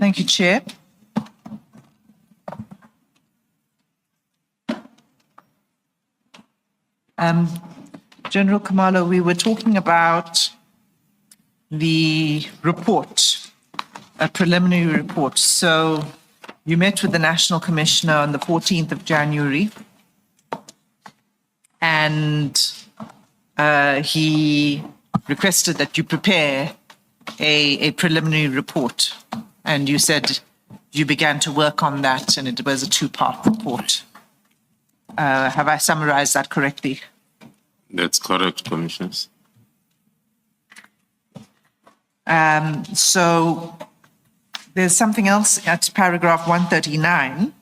Thank you, Chair. General Khumalo, we were talking about the report, a preliminary report. So you met with the National Commissioner on the 14th of January, and he requested that you prepare a preliminary report. And you said you began to work on that, and it was a two-part report. Have I summarized that correctly? That's correct, Commissioners. So there's something else at paragraph 139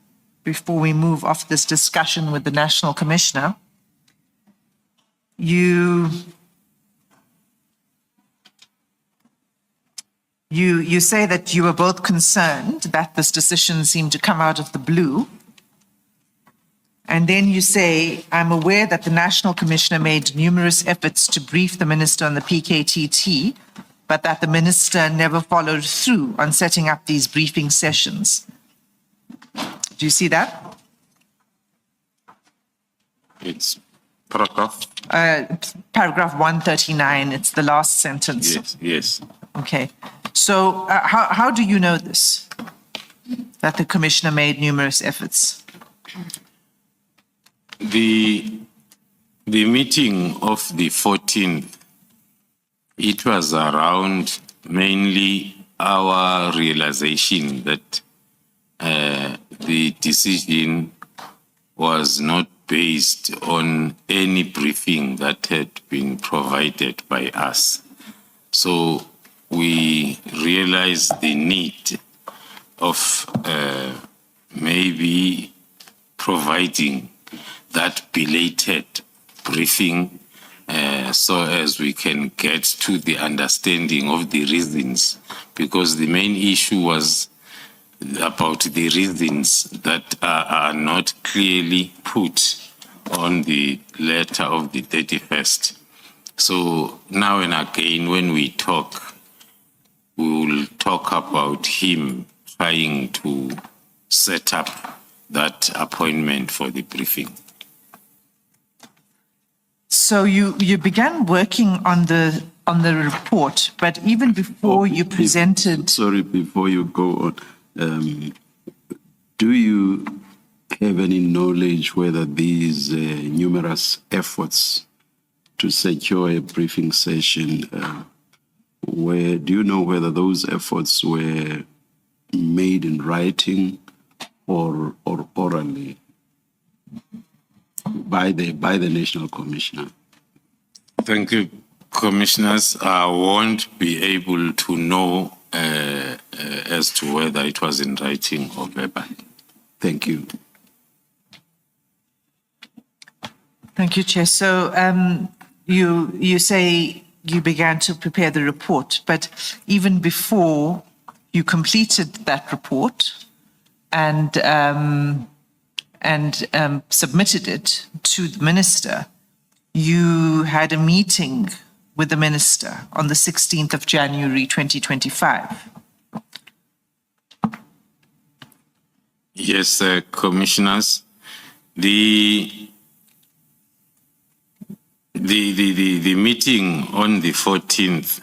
before we move off this discussion with the National Commissioner. You say that you were both concerned that this decision seemed to come out of the blue. And then you say, I'm aware that the National Commissioner made numerous efforts to brief the Minister on the PKTT, but that the Minister never followed through on setting up these briefing sessions. Do you see that? It's paragraph? Paragraph 139, it's the last sentence. Yes, yes. Okay. So how do you know this, that the Commissioner made numerous efforts? The meeting of the 14th, it was around mainly our realization that the decision was not based on any briefing that had been provided by us. So we realized the need of maybe providing that belated briefing so as we can get to the understanding of the reasons, because the main issue was about the reasons that are not clearly put on the letter of the 31st. So now and again, when we talk, we will talk about him trying to set up that appointment for the briefing. So you began working on the report, but even before you presented... Sorry, before you go on, do you have any knowledge whether these numerous efforts to secure a briefing session, do you know whether those efforts were made in writing or orally by the National Commissioner? Thank you, Commissioners. I won't be able to know as to whether it was in writing or verbal. Thank you. Thank you, Chair. So you say you began to prepare the report, but even before you completed that report and submitted it to the Minister, you had a meeting with the Minister on the 16th of January 2025. Yes, Commissioners. The meeting on the 14th,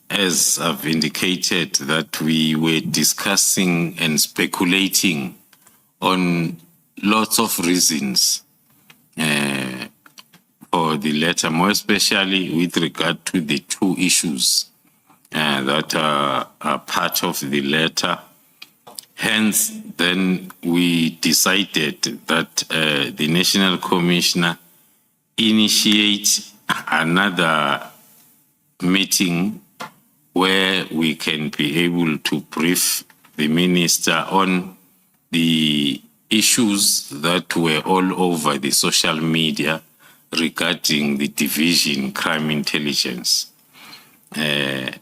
as I've indicated, that we were discussing and speculating on lots of reasons for the letter, more especially with regard to the two issues that are part of the letter. Hence, then we decided that the National Commissioner initiate another meeting where we can be able to brief the Minister on the issues that were all over the social media regarding the division crime intelligence, and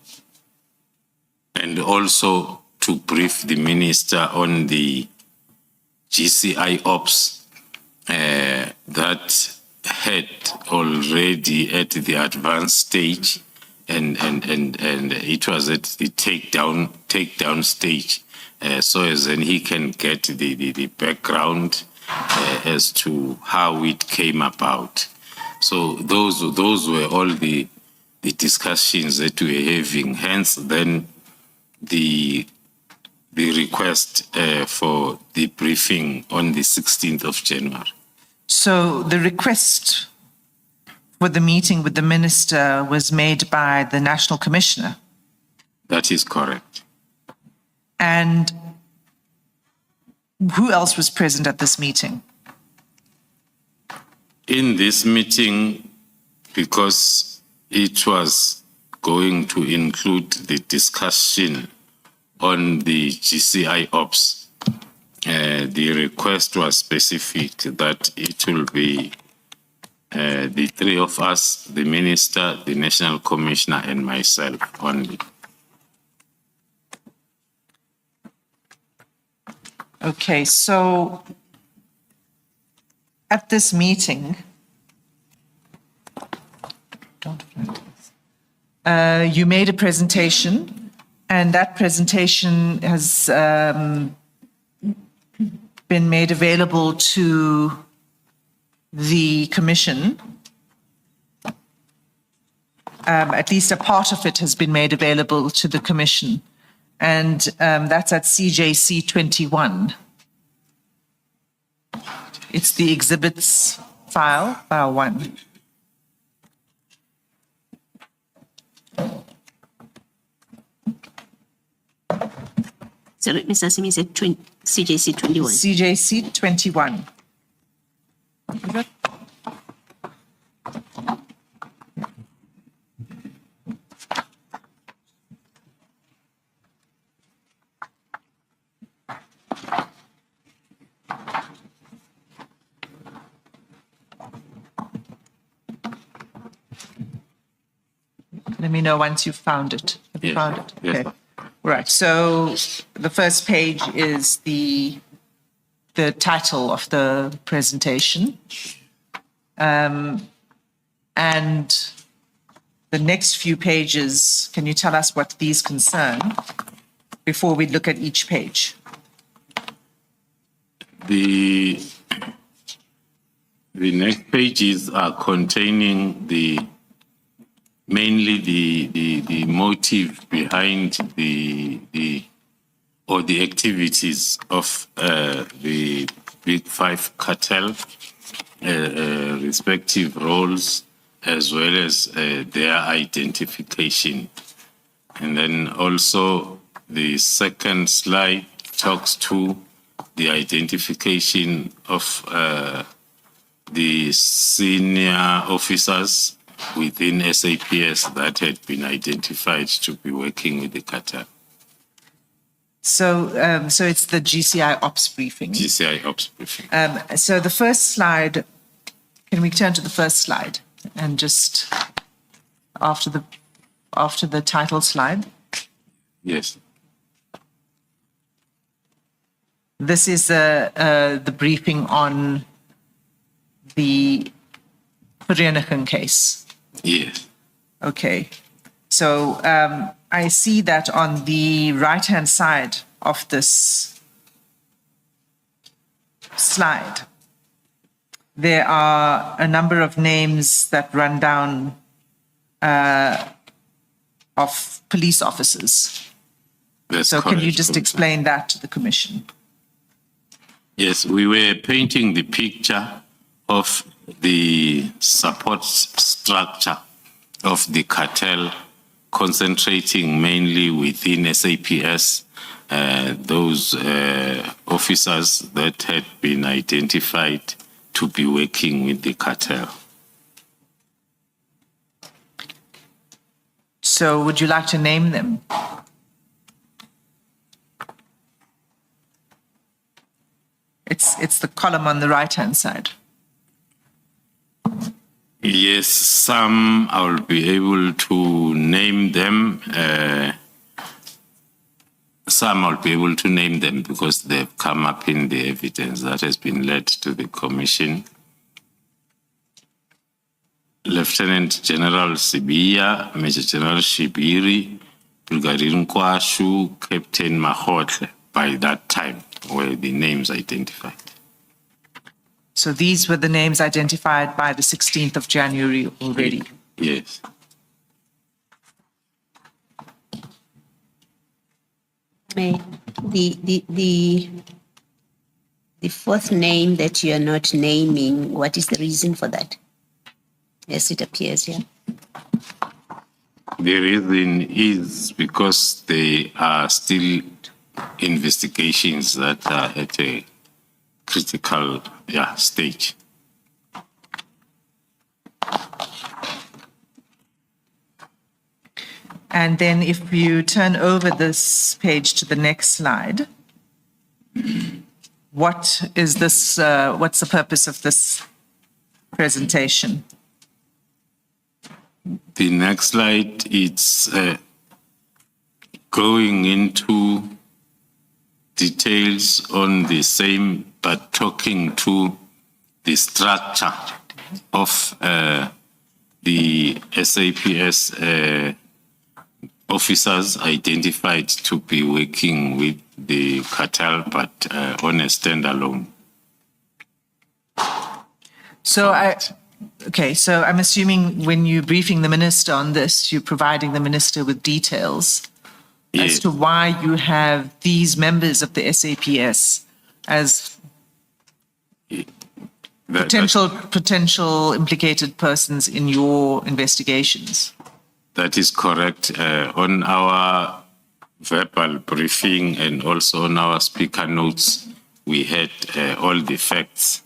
also to brief the Minister on the GCI ops that had already at the advanced stage and it was at the takedown stage, so as then he can get the background as to how it came about. So those were all the discussions that we were having. Hence, then the request for the briefing on the 16th of January. So the request for the meeting with the minister was made by the National Commissioner. That is correct. And who else was present at this meeting? In this meeting, because it was going to include the discussion on the GCI ops, the request was specific that it will be the three of us, the minister, the national commissioner, and myself only. Okay, so at this meeting, you made a presentation, and that presentation has been made available to the commission. At least a part of it has been made available to the commission, and that's at CJC 21. It's the exhibits file 1. Sorry, Mr. Simi said CJC 21. CJC 21. Let me know once you've found it. Have you Yes. found it? Yes. Okay. Right. So the first page is the title of the presentation. And the next few pages, can you tell us what these concern before we look at each page? The next pages are containing mainly the motive behind the activities of the Big Five cartel, respective roles, as well as their identification. And then also the second slide talks to the identification of the senior officers within SAPS that had been identified to be working with the cartel. So it's the GCI ops briefing. GCI ops briefing. So the first slide, can we turn to the first slide and just after the title slide? Yes. This is the briefing on the Vereeniging case. Yes. Okay. So I see that on the right-hand side of this slide, there are a number of names that run down of police officers. That's So can you correct. just explain that to the commission? Yes, we were painting the picture of the support structure of the cartel, concentrating mainly within SAPS, those officers that had been identified to be working with the cartel. So would you like to name them? It's the column on the right-hand side. Yes, some I will be able to name them. Some I'll be able to name them because they've come up in the evidence that has been led to the commission. Lieutenant General Sibiya, Major General Shibiri, Brigadier Nkwashu, Captain Mahotle, by that time were the names identified. So these were the names identified by the 16th of January already. Yes. The fourth name that you are not naming, what is the reason for that? As it appears here. The reason is because there are still investigations that are at a critical stage. And then if you turn over this page to the next slide, what is this, what's the purpose of this presentation? The next slide, it's going into details on the same, but talking to the structure of the SAPS officers identified to be working with the cartel, but on a standalone. So so I'm assuming when you're briefing the minister on this, you're providing the minister with details as to why you have these members of the SAPS as potential implicated persons in your investigations. That is correct. On our verbal briefing and also on our speaker notes, we had all the facts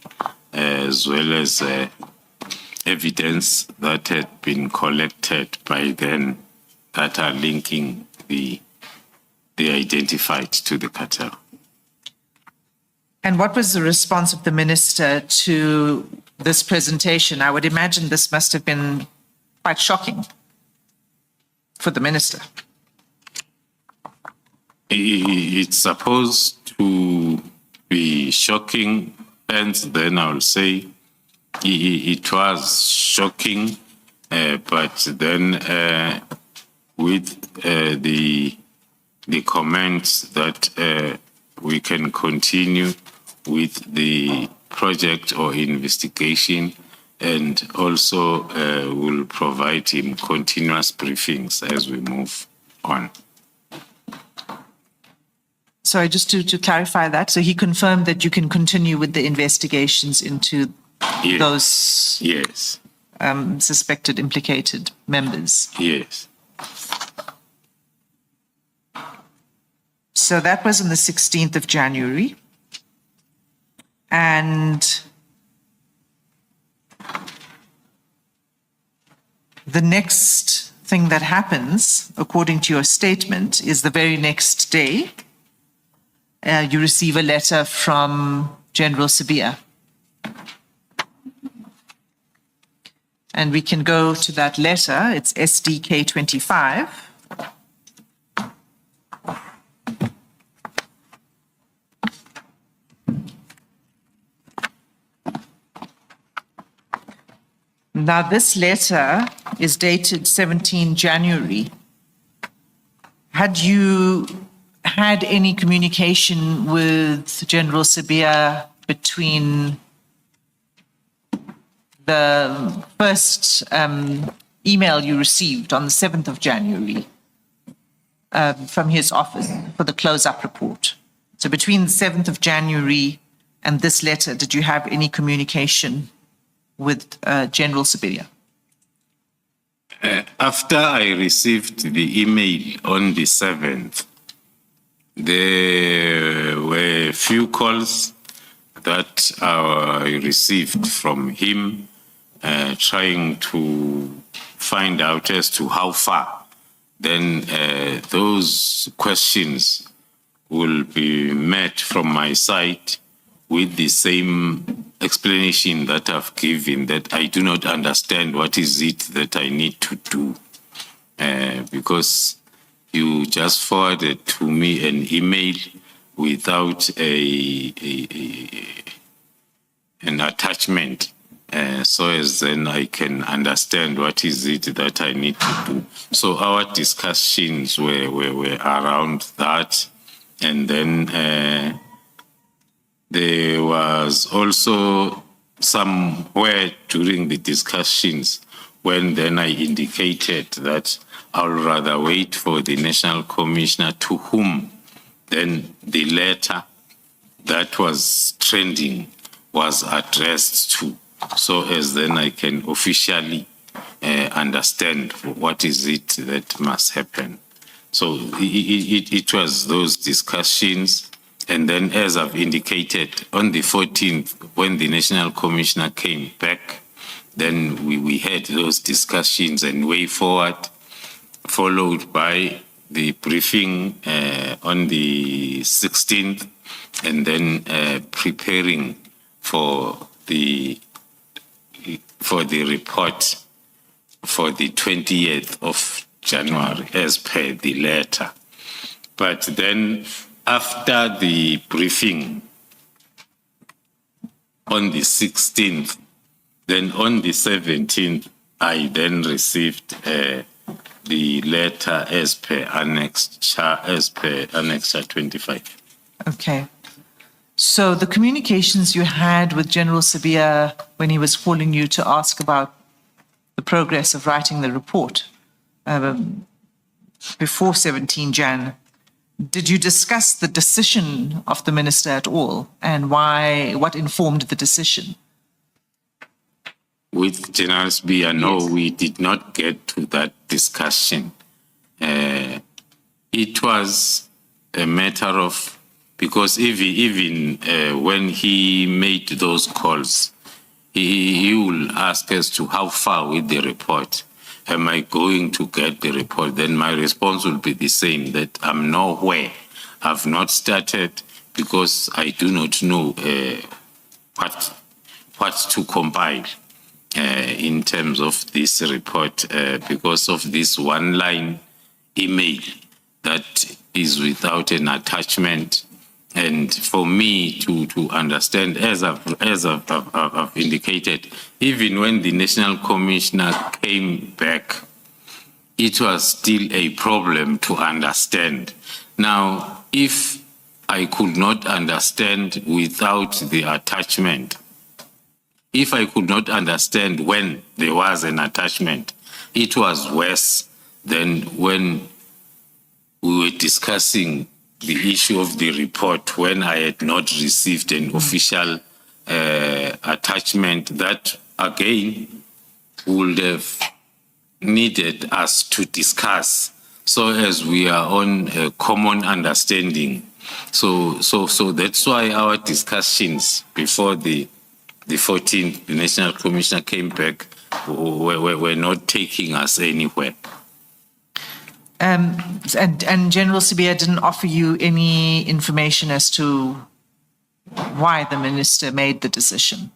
as well as evidence that had been collected by then that are linking the identified to the cartel. And what was the response of the minister to this presentation? I would imagine this must have been quite shocking for the minister. It's supposed to be shocking, and then I'll say it was shocking, but then with the comments that we can continue with the project or investigation, and also will provide him continuous briefings as we move on. Sorry, just to clarify that. So he confirmed that you can continue with the investigations into those suspected implicated members. Yes. So that was on the 16th of January. And the next thing that happens, according to your statement, is the very next day, you receive a letter from General Sibiya. And we can go to that letter. It's SDK 25. Now, this letter is dated 17 January. Had you had any communication with General Sibiya between the first email you received on the 7th of January from his office for the close-up report? So between the 7th of January and this letter, did you have any communication with General Sibiya? After I received the email on the 7th, there were a few calls that I received from him trying to find out as to how far. Then those questions will be met from my side with the same explanation that I've given, that I do not understand what is it that I need to do. Because you just forwarded to me an email without an attachment so as then I can understand what is it that I need to do. So our discussions were around that. And then there was also somewhere during the discussions when then I indicated that I'll rather wait for the National Commissioner to whom then the letter that was trending was addressed to, so as then I can officially understand what is it that must happen. So it was those discussions. And then, as I've indicated, on the 14th, when the National Commissioner came back, then we had those discussions and way forward, followed by the briefing on the 16th, and then preparing for the report for the 20th of January, as per the letter. But then, after the briefing on the 16th, then on the 17th, I then received the letter as per Annexure 25. Okay. So the communications you had with General Sibiya when he was calling you to ask about the progress of writing the report before 17 Jan, did you discuss the decision of the minister at all, and what informed the decision? With General Sibiya, no, Yes. we did not get to that discussion. It was a matter of, because even when he made those calls, he will ask as to how far with the report. Am I going to get the report? Then my response will be the same, that I'm nowhere. I've not started because I do not know what to compile in terms of this report because of this one-line email that is without an attachment. And for me to understand, as I've indicated, even when the National Commissioner came back, it was still a problem to understand. Now, if I could not understand without the attachment, if I could not understand when there was an attachment, it was worse than when we were discussing the issue of the report when I had not received an official attachment that, again, would have needed us to discuss, so as we are on a common understanding. So that's why our discussions before the 14th, the National Commissioner came back, were not taking us anywhere. And General Sibiya didn't offer you any information as to why the minister made the decision?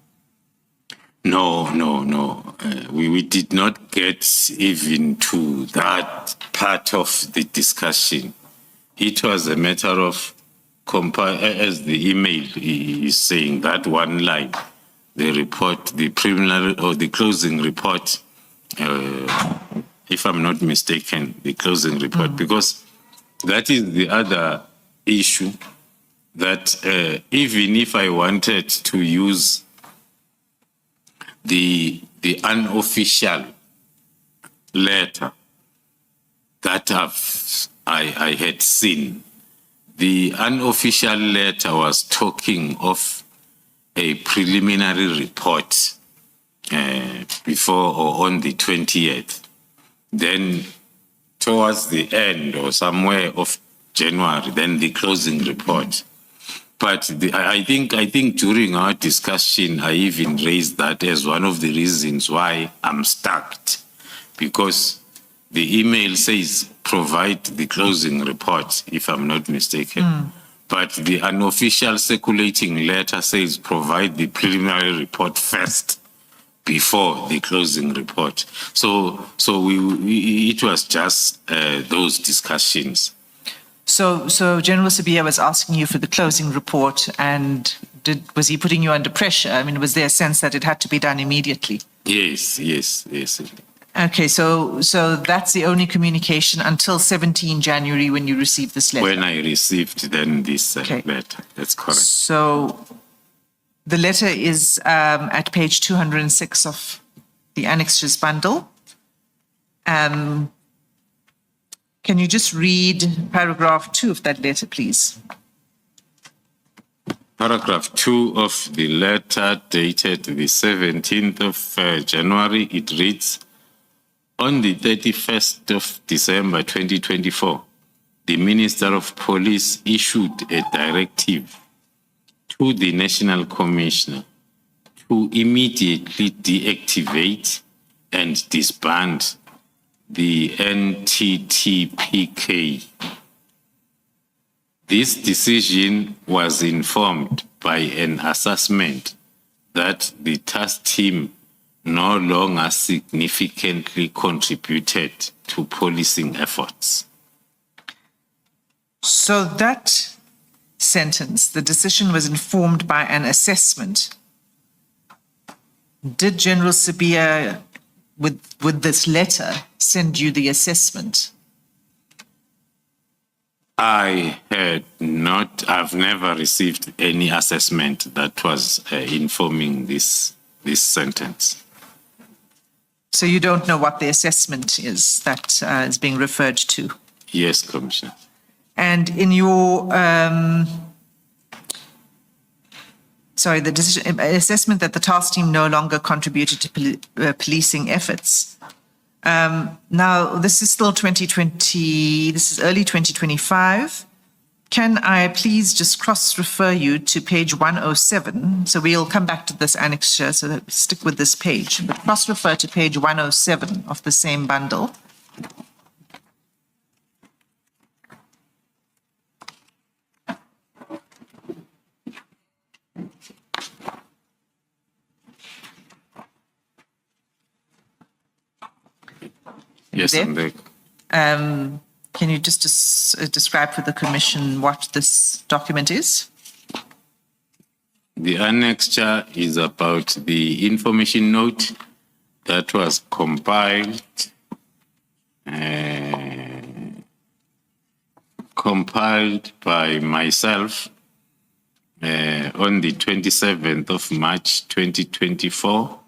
No. We did not get even to that part of the discussion. It was a matter of, as the email is saying, that one line, the report, the preliminary or the closing report, if I'm not mistaken, the closing report, because that is the other issue, that even if I wanted to use the unofficial letter that I had seen, the unofficial letter was talking of a preliminary report before or on the 20th. Then towards the end or somewhere of January, then the closing report. But I think during our discussion, I even raised that as one of the reasons why I'm stuck, because the email says provide the closing report, if I'm not mistaken. But the unofficial circulating letter says provide the preliminary report first before the closing report. So it was just those discussions. So General Sibiya was asking you for the closing report, and was he putting you under pressure? I mean, was there a sense that it had to be done immediately? Yes. Okay, so that's the only communication until 17 January when you received this letter. When I received then this Okay. letter, that's correct. So the letter is at page 206 of the annexures bundle. Can you just read paragraph 2 of that letter, please? Paragraph 2 of the letter dated the 17th of January, it reads, on the 31st of December 2024, the Minister of Police issued a directive to the National Commissioner to immediately deactivate and disband the NTTPK. This decision was informed by an assessment that the task team no longer significantly contributed to policing efforts. So that sentence, the decision was informed by an assessment. Did General Sibiya, with this letter, send you the assessment? I've never received any assessment that was informing this sentence. So you don't know what the assessment is that is being referred to? Yes, Commissioner. And in your, the decision, assessment that the task team no longer contributed to policing efforts. Now, this is still 2020, this is early 2025. Can I please just cross-refer you to page 107? So we'll come back to this annexure, so that stick with this page. But cross-refer to page 107 of the same bundle. Yes, There. I'm there. Can you just describe for the Commission what this document is? The annexure is about the information note that was compiled by myself on the 27th of March 2024,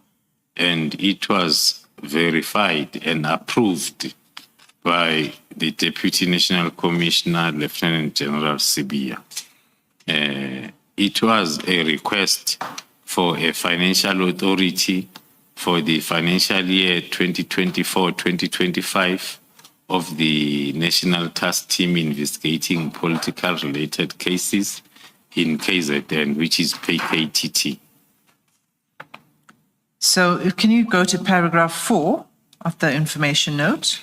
and it was verified and approved by the Deputy National Commissioner, Lieutenant General Sibiya. It was a request for a financial authority for the financial year 2024-2025 of the National Task Team investigating political related cases in KZN, which is PKTT. So can you go to paragraph 4 of the information note?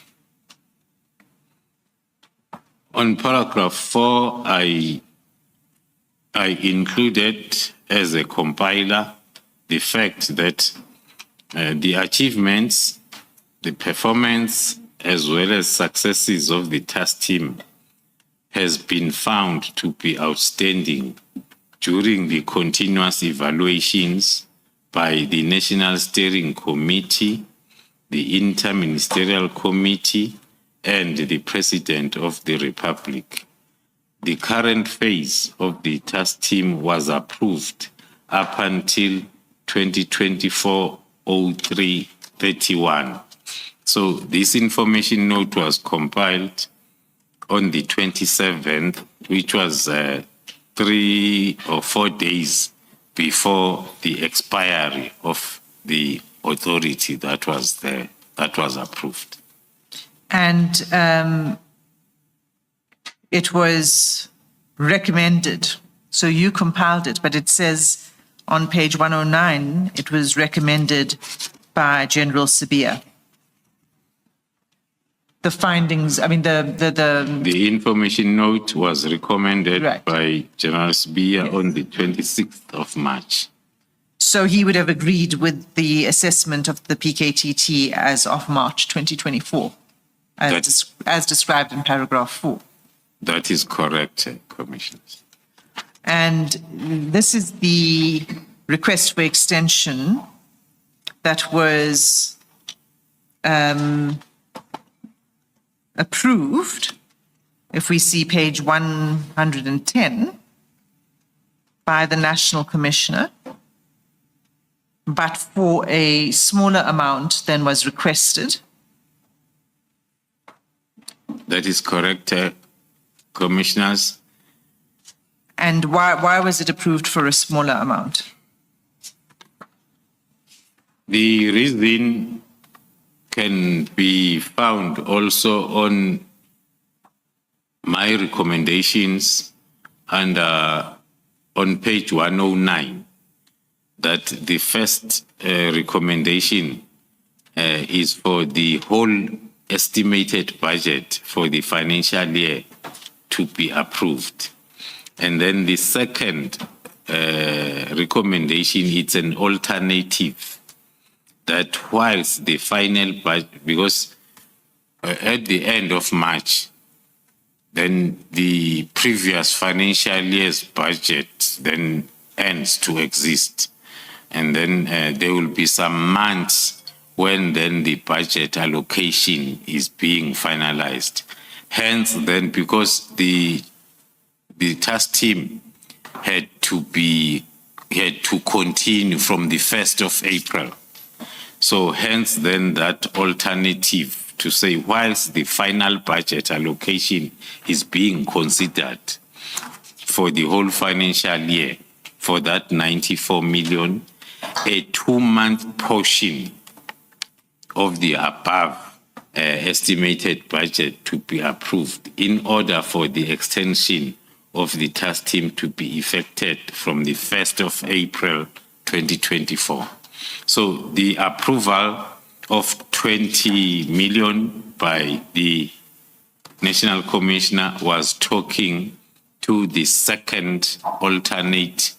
On paragraph 4, I included as a compiler the fact that the achievements, the performance, as well as successes of the task team has been found to be outstanding during the continuous evaluations by the National Steering Committee, the Interministerial Committee, and the President of the Republic. The current phase of the task team was approved up until 2024-03-31. So this information note was compiled on the 27th, which was 3 or 4 days before the expiry of the authority that was there, that was approved. And it was recommended, so you compiled it, but it says on page 109, it was recommended by General Sibiya. The findings, I mean, The information note was recommended Right. by General Sibiya Yes. on the 26th of March. so he would have agreed with the assessment of the PKTT as of March 2024, as described in paragraph 4. That is correct, Commissioners. And this is the request for extension that was approved, if we see page 110, by the National Commissioner, but for a smaller amount than was requested. That is correct, Commissioners. And why was it approved for a smaller amount? The reason can be found also on my recommendations and on page 109, that the first recommendation is for the whole estimated budget for the financial year to be approved. And then the second recommendation, it's an alternative that whilst the final budget, because at the end of March, then the previous financial year's budget then ends to exist. And then there will be some months when then the budget allocation is being finalized. Hence then, because the task team had to continue from the 1st of April. So hence then that alternative to say, whilst the final budget allocation is being considered for the whole financial year, for that 94 million, a 2-month portion of the above estimated budget to be approved in order for the extension of the task team to be effected from the 1st of April 2024. So the approval of 20 million by the National Commissioner was talking to the second alternative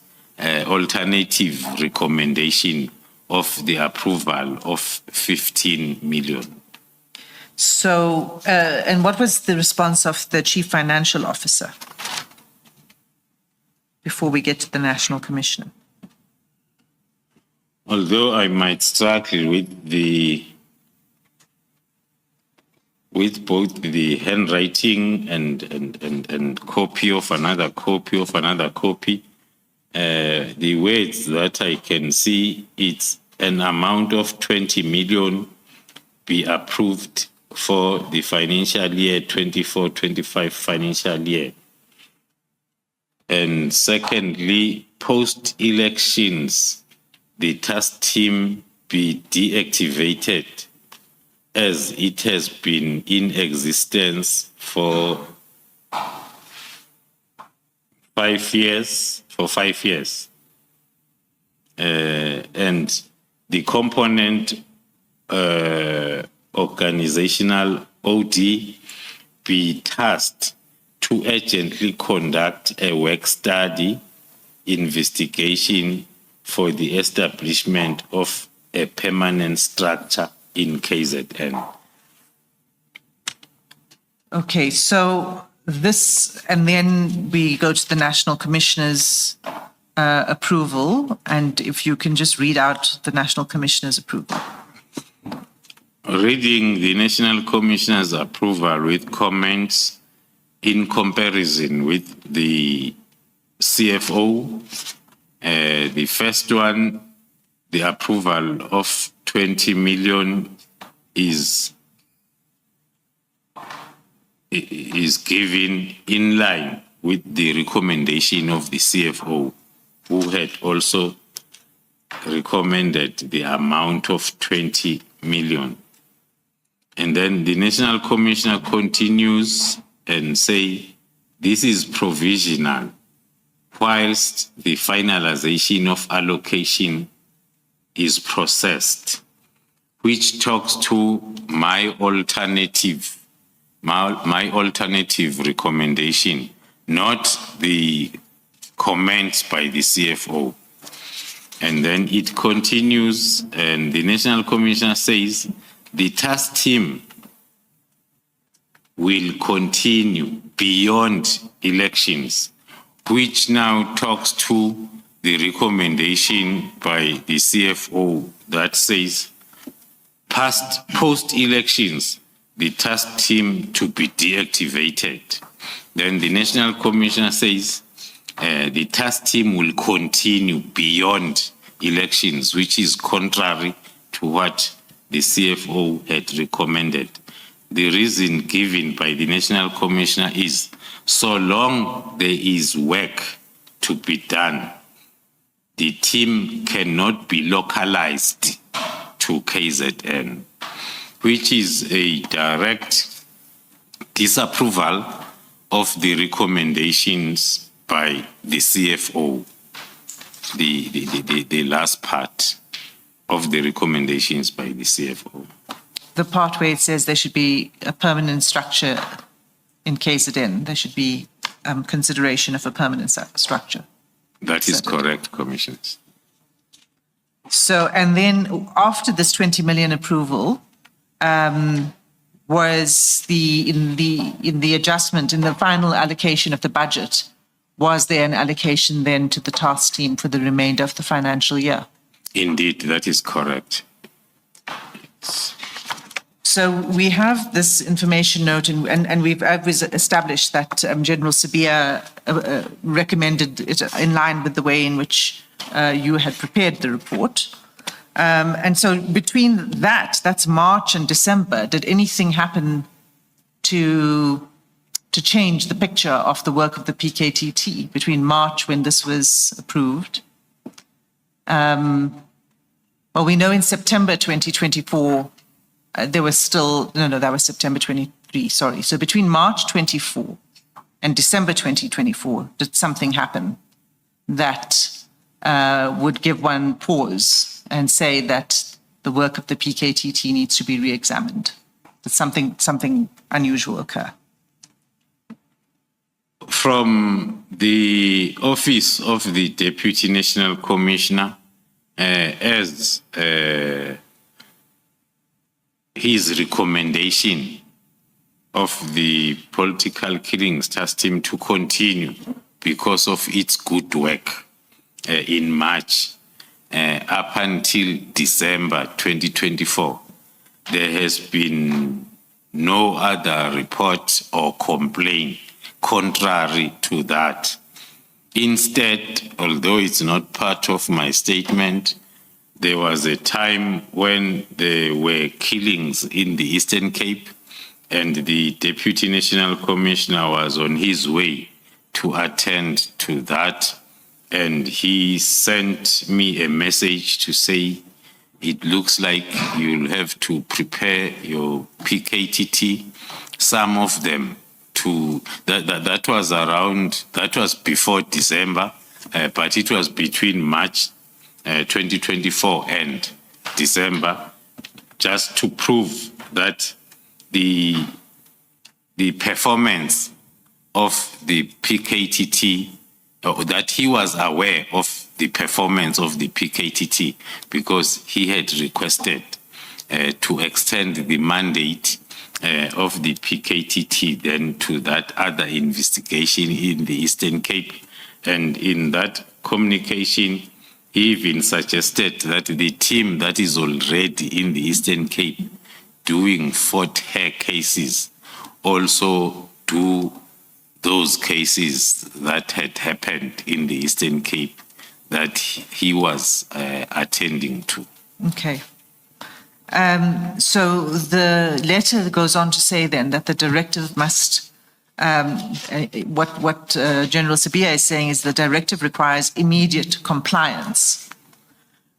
recommendation of the approval of 15 million. So, and what was the response of the Chief Financial Officer before we get to the National Commissioner? Although I might struggle with both the handwriting and copy of another copy, the words that I can see, it's an amount of 20 million be approved for the financial year 24-25 financial year. And secondly, post-elections, the task team be deactivated as it has been in existence for 5 years. And the component organizational OD be tasked to urgently conduct a work study investigation for the establishment of a permanent structure in KZN. Okay, so this, and then we go to the National Commissioner's approval, and if you can just read out the National Commissioner's approval. Reading the National Commissioner's approval with comments in comparison with the CFO, the first one, the approval of 20 million is given in line with the recommendation of the CFO, who had also recommended the amount of 20 million. And then the National Commissioner continues and say, this is provisional, whilst the finalization of allocation is processed, which talks to my alternative recommendation, not the comments by the CFO. And then it continues, and the National Commissioner says, the task team will continue beyond elections which now talks to the recommendation by the CFO that says post-elections, the task team to be deactivated. Then the National Commissioner says the task team will continue beyond elections, which is contrary to what the CFO had recommended. The reason given by the National Commissioner is so long there is work to be done, the team cannot be localized to KZN, which is a direct disapproval of the recommendations by the CFO, the last part of the recommendations by the CFO. The part where it says there should be a permanent structure in KZN, there should be consideration of a permanent structure. That is correct, Commissioners. So, and then after this 20 million approval, was in the adjustment, in the final allocation of the budget, was there an allocation then to the task team for the remainder of the financial year? Indeed, that is correct. So we have this information note, and we've established that General Sabia recommended it in line with the way in which you had prepared the report. And so between that's March and December, did anything happen to change the picture of the work of the PKTT between March, when this was approved? Well, we know in September 2024, there was still, no, that was September 23, sorry. So between March 24 and December 2024, did something happen that would give one pause and say that the work of the PKTT needs to be re-examined? Did something unusual occur? From the Office of the Deputy National Commissioner, as his recommendation of the political killings task team to continue because of its good work in March up until December 2024, there has been no other report or complaint contrary to that. Instead, although it's not part of my statement, there was a time when there were killings in the Eastern Cape, and the Deputy National Commissioner was on his way to attend to that. And he sent me a message to say, it looks like you'll have to prepare your PKTT, some of them that was before December, but it was between March 2024 and December, just to prove that the performance of the PKTT, that he was aware of the performance of the PKTT, because he had requested to extend the mandate of the PKTT then to that other investigation in the Eastern Cape. And in that communication, he even suggested that the team that is already in the Eastern Cape doing Fort Hare cases also do those cases that had happened in the Eastern Cape that he was attending to. Okay. So the letter goes on to say then that the directive must, what General Sabia is saying is the directive requires immediate compliance,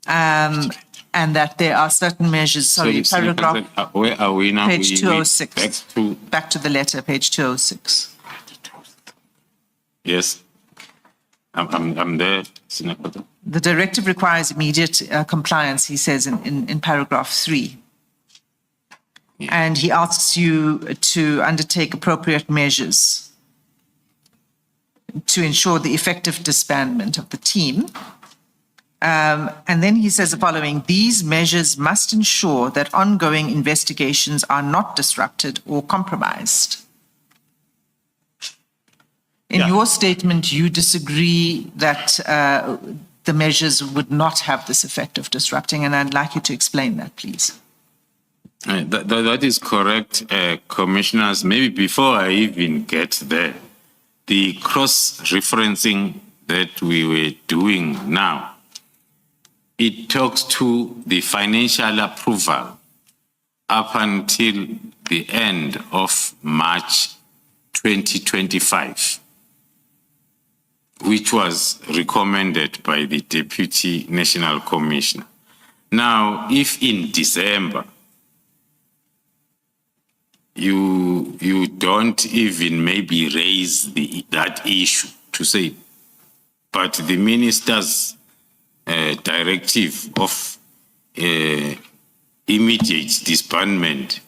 and that there are certain measures, paragraph, where are we now? page 206, back to the letter, page 206. Yes, I'm there, Senator. The directive requires immediate compliance, he says in paragraph 3. Yeah. And he asks you to undertake appropriate measures to ensure the effective disbandment of the team. And then he says the following: these measures must ensure that ongoing investigations are not disrupted or compromised. In Yeah. your statement, you disagree that the measures would not have this effect of disrupting, and I'd like you to explain that, please. That is correct, commissioners. Maybe before I even get there, the cross-referencing that we were doing now, it talks to the financial approval up until the end of March 2025, which was recommended by the Deputy National Commissioner. Now, if in December, you don't even maybe raise that issue to say, but the minister's directive of immediate disbandment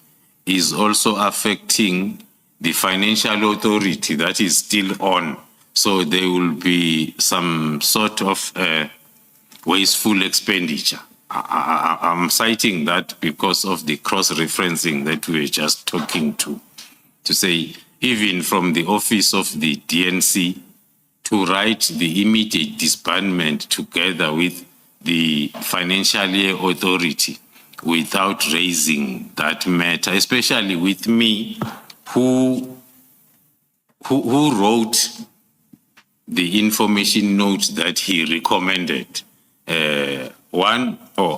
is also affecting the financial authority that is still on. So there will be some sort of wasteful expenditure. I'm citing that because of the cross-referencing that we were just talking to say, even from the office of the DNC, to write the immediate disbandment together with the financial year authority without raising that matter, especially with me, who wrote the information note that he recommended.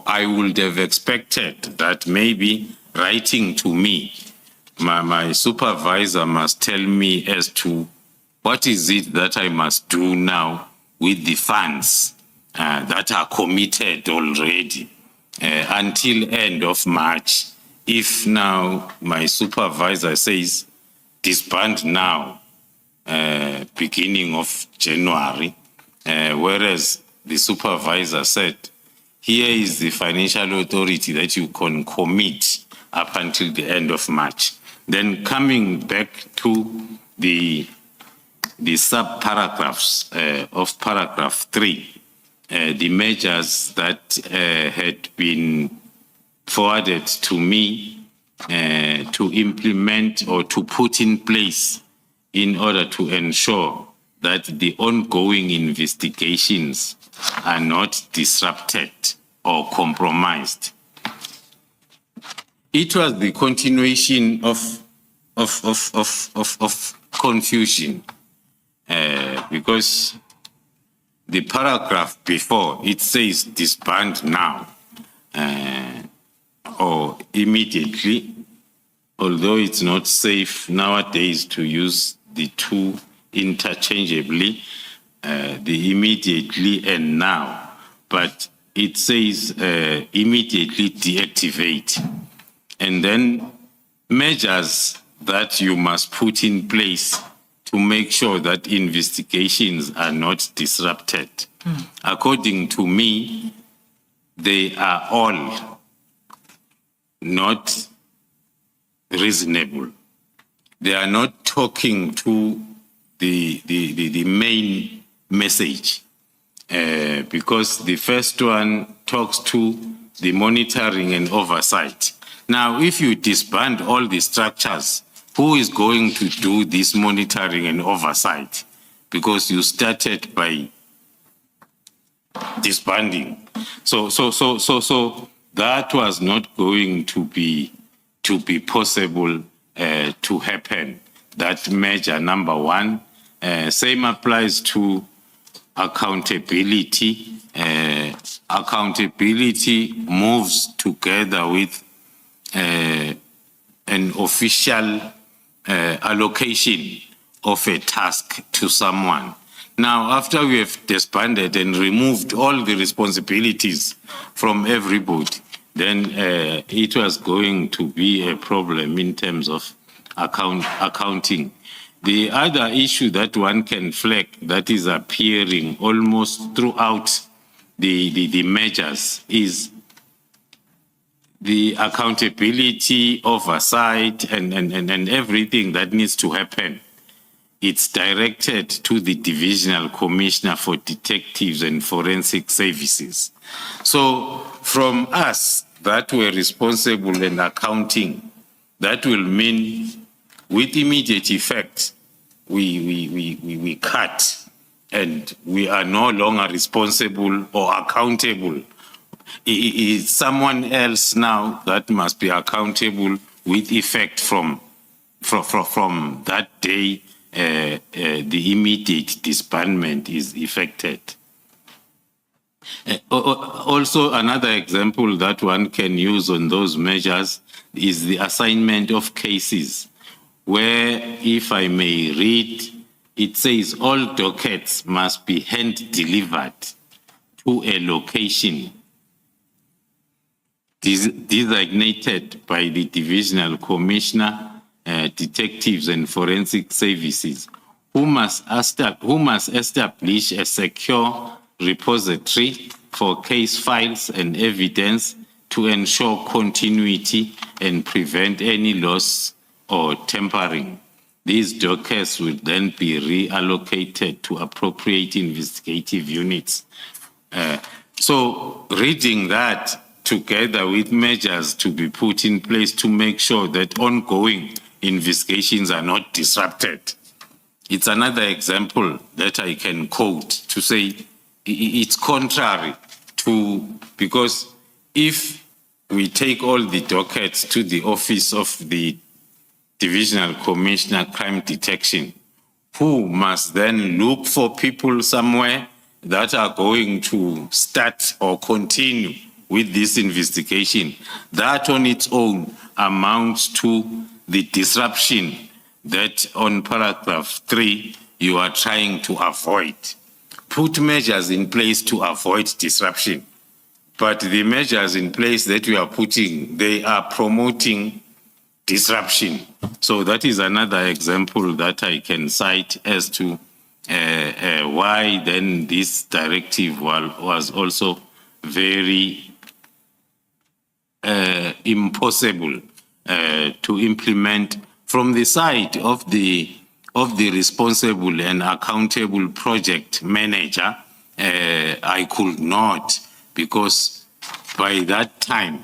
I would have expected that maybe writing to me, my supervisor must tell me as to what is it that I must do now with the funds that are committed already until end of March. If now my supervisor says disband now, beginning of January, whereas the supervisor said, here is the financial authority that you can commit up until the end of March. Then coming back to the sub-paragraphs of paragraph 3, the measures that had been forwarded to me to implement or to put in place in order to ensure that the ongoing investigations are not disrupted or compromised. It was the continuation of confusion because the paragraph before, it says disband now or immediately, although it's not safe nowadays to use the two interchangeably, the immediately and now, but it says immediately deactivate. And then measures that you must put in place to make sure that investigations are not disrupted. According to me, they are all not reasonable. They are not talking to the main message because the first one talks to the monitoring and oversight. Now, if you disband all the structures, who is going to do this monitoring and oversight? Because you started by disbanding. So that was not going to be possible to happen. That measure number one. Same applies to accountability. Accountability moves together with an official allocation of a task to someone. Now, after we have disbanded and removed all the responsibilities from everybody, then it was going to be a problem in terms of accounting. The other issue that one can flag that is appearing almost throughout the measures is the accountability, oversight, and everything that needs to happen. It's directed to the Divisional Commissioner for Detectives and Forensic Services. So from us that were responsible in accounting, that will mean with immediate effect, we cut, and we are no longer responsible or accountable. It's someone else now that must be accountable with effect from that day the immediate disbandment is effected. Also, another example that one can use on those measures is the assignment of cases, where, if I may read, it says all dockets must be hand-delivered to a location designated by the Divisional Commissioner, Detectives and Forensic Services, who must establish a secure repository for case files and evidence to ensure continuity and prevent any loss or tampering. These dockets will then be reallocated to appropriate investigative units. So reading that together with measures to be put in place to make sure that ongoing investigations are not disrupted, it's another example that I can quote to say it's contrary to, because if we take all the dockets to the office of the Divisional Commissioner Crime Detection, who must then look for people somewhere that are going to start or continue with this investigation, that on its own amounts to the disruption that on paragraph 3 you are trying to avoid. Put measures in place to avoid disruption, but the measures in place that we are putting, they are promoting disruption. So that is another example that I can cite as to why then this directive was also very impossible to implement from the side of the responsible and accountable project manager. I could not, because by that time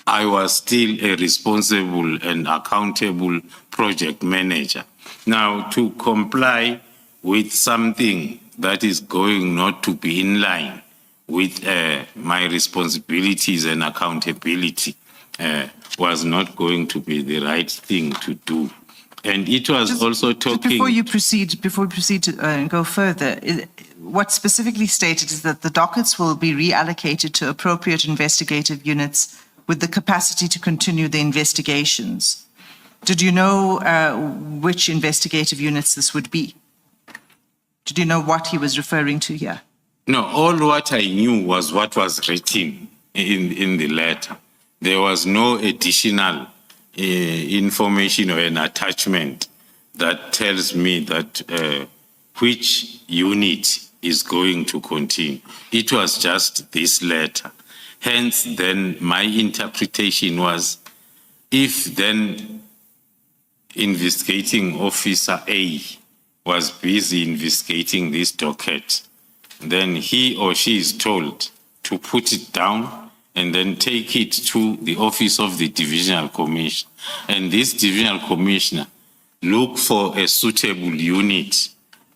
I was still a responsible and accountable project manager. Now, to comply with something that is going not to be in line with my responsibilities and accountability was not going to be the right thing to do. And it was also talking... Before we proceed to go further, what specifically stated is that the dockets will be reallocated to appropriate investigative units with the capacity to continue the investigations. Did you know which investigative units this would be? Did you know what he was referring to here? No, all what I knew was what was written in the letter. There was no additional information or an attachment that tells me that which unit is going to continue. It was just this letter. Hence, then my interpretation was, if then investigating officer A was busy investigating this docket, then he or she is told to put it down and then take it to the office of the divisional commissioner. And this divisional commissioner look for a suitable unit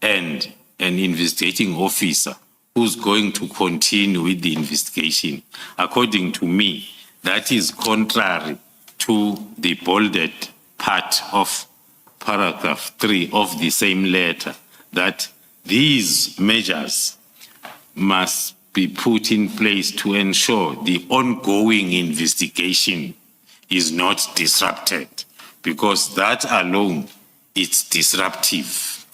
and an investigating officer who's going to continue with the investigation. According to me, that is contrary to the bolded part of paragraph 3 of the same letter, that these measures must be put in place to ensure the ongoing investigation is not disrupted, because that alone is disruptive.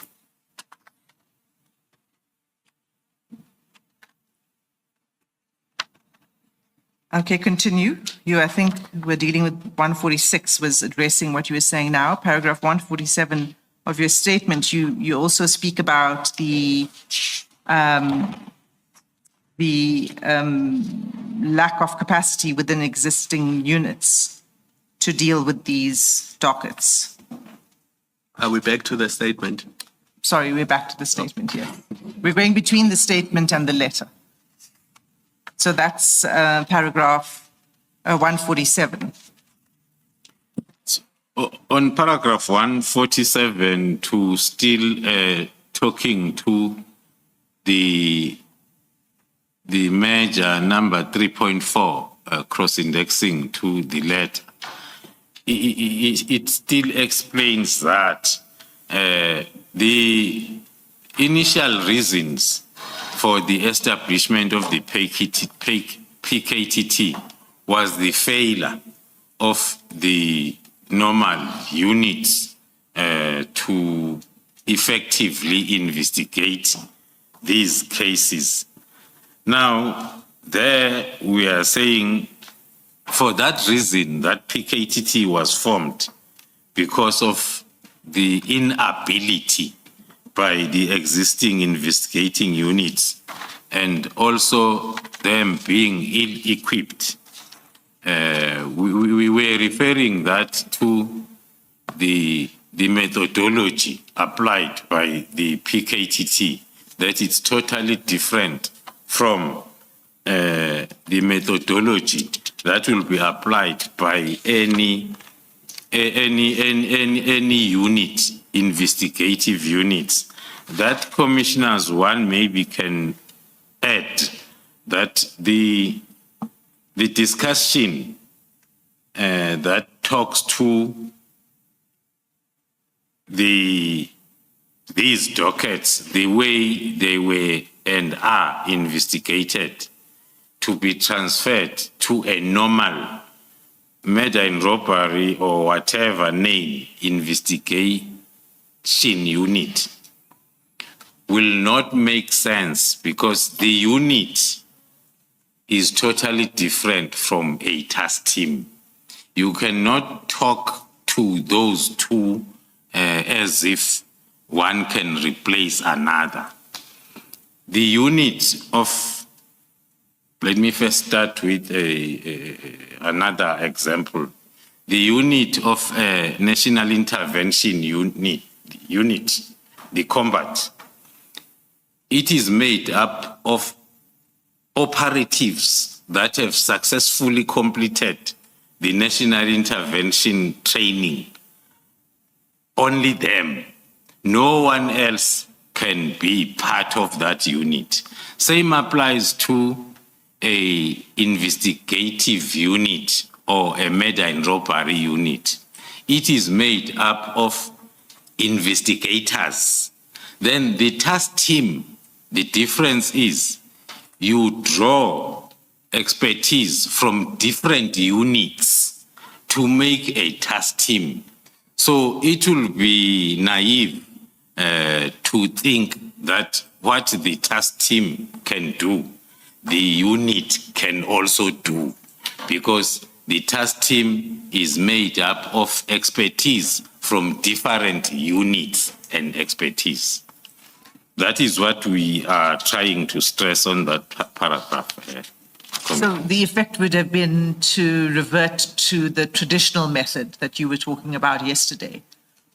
Okay, continue. I think we're dealing with 146 was addressing what you were saying now. Paragraph 147 of your statement, you also speak about the lack of capacity within existing units to deal with these dockets. Are we back to the statement? Sorry, we're back to the statement here. We're going between the statement and the letter. So that's paragraph 147. On paragraph 147, to still talking to the measure number 3.4, cross-indexing to the letter, it still explains that the initial reasons for the establishment of the PKTT was the failure of the normal units to effectively investigate these cases. Now, there we are saying for that reason that PKTT was formed because of the inability by the existing investigating units and also them being ill-equipped. We were referring that to the methodology applied by the PKTT, that it's totally different from the methodology that will be applied by any unit, investigative units. That commissioners, one maybe can add that the discussion that talks to these dockets, the way they were and are investigated, to be transferred to a normal murder and robbery or whatever name investigation unit will not make sense, because the unit is totally different from a task team. You cannot talk to those two as if one can replace another. The unit of, let me first start with another example. The unit of National Intervention Unit, the combat, it is made up of operatives that have successfully completed the national intervention training. Only them. No one else can be part of that unit. Same applies to a investigative unit or a murder and robbery unit. It is made up of investigators. Then the task team, the difference is you draw expertise from different units to make a task team. So it will be naive to think that what the task team can do, the unit can also do, because the task team is made up of expertise from different units and expertise. That is what we are trying to stress on that paragraph. So the effect would have been to revert to the traditional method that you were talking about yesterday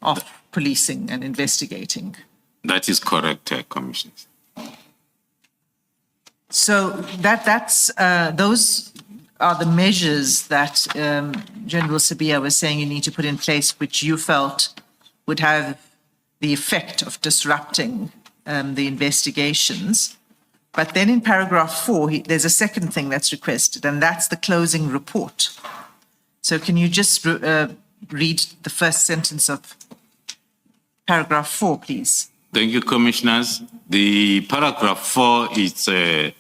of policing and investigating. That is correct, Commissioner. So that's those are the measures that General Sabia was saying you need to put in place, which you felt would have the effect of disrupting the investigations. But then in paragraph 4, there's a second thing that's requested, and that's the closing report. So can you just read the first sentence of paragraph 4, please? Thank you, Commissioners. The paragraph 4 is a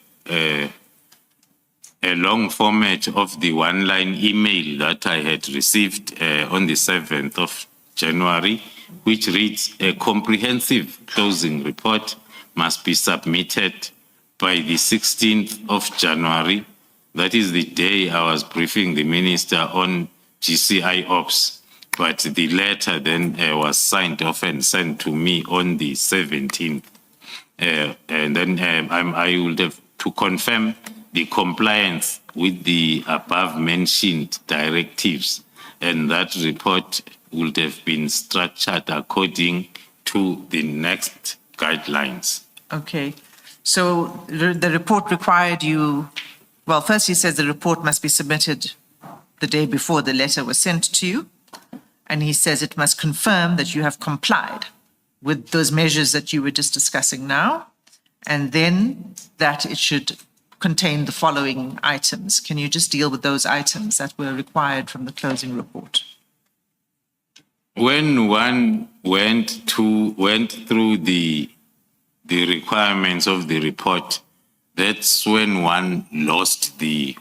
long format of the one-line email that I had received on the 7th of January, which reads, a comprehensive closing report must be submitted by the 16th of January. That is the day I was briefing the Minister on GCI Ops, but the letter then was signed off and sent to me on the 17th. And then I would have to confirm the compliance with the above mentioned directives, and that report would have been structured according to the next guidelines. Okay. So the report required you, well, first he says the report must be submitted the day before the letter was sent to you. And he says it must confirm that you have complied with those measures that you were just discussing now, and then that it should contain the following items. Can you just deal with those items that were required from the closing report? When one went through the requirements of the report, that's when one lost the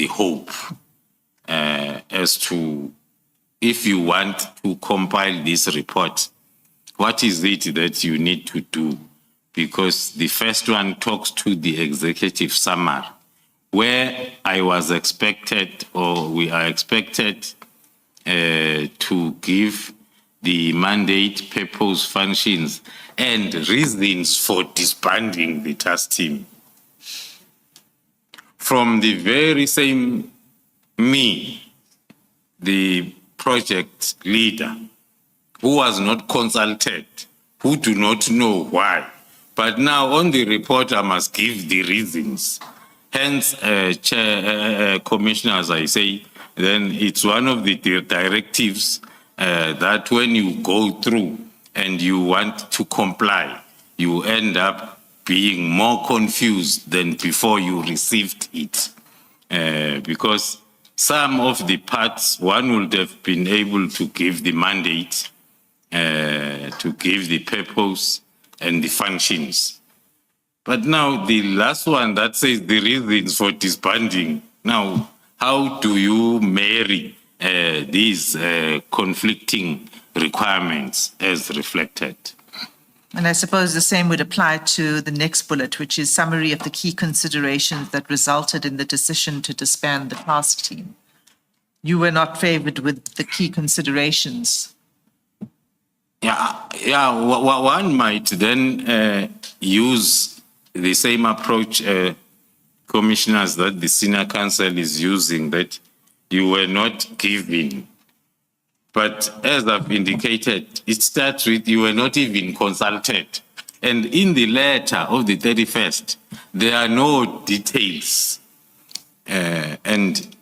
hope as to, if you want to compile this report, what is it that you need to do? Because the first one talks to the executive summary, where I was expected, or we are expected, to give the mandate, purpose, functions, and reasons for disbanding the task team. From the very same me, the project leader, who was not consulted, who do not know why. But now on the report, I must give the reasons. Hence, Commissioner, as I say, then it's one of the directives that when you go through and you want to comply, you end up being more confused than before you received it. Because some of the parts, one would have been able to give the mandate, to give the purpose and the functions. But now the last one that says the reasons for disbanding, now how do you marry these conflicting requirements as reflected? And I suppose the same would apply to the next bullet, which is summary of the key considerations that resulted in the decision to disband the task team. You were not favored with the key considerations. One might then use the same approach, commissioners, that the senior council is using, that you were not given. But as I've indicated, it starts with you were not even consulted. And in the letter of the 31st, there are no details. And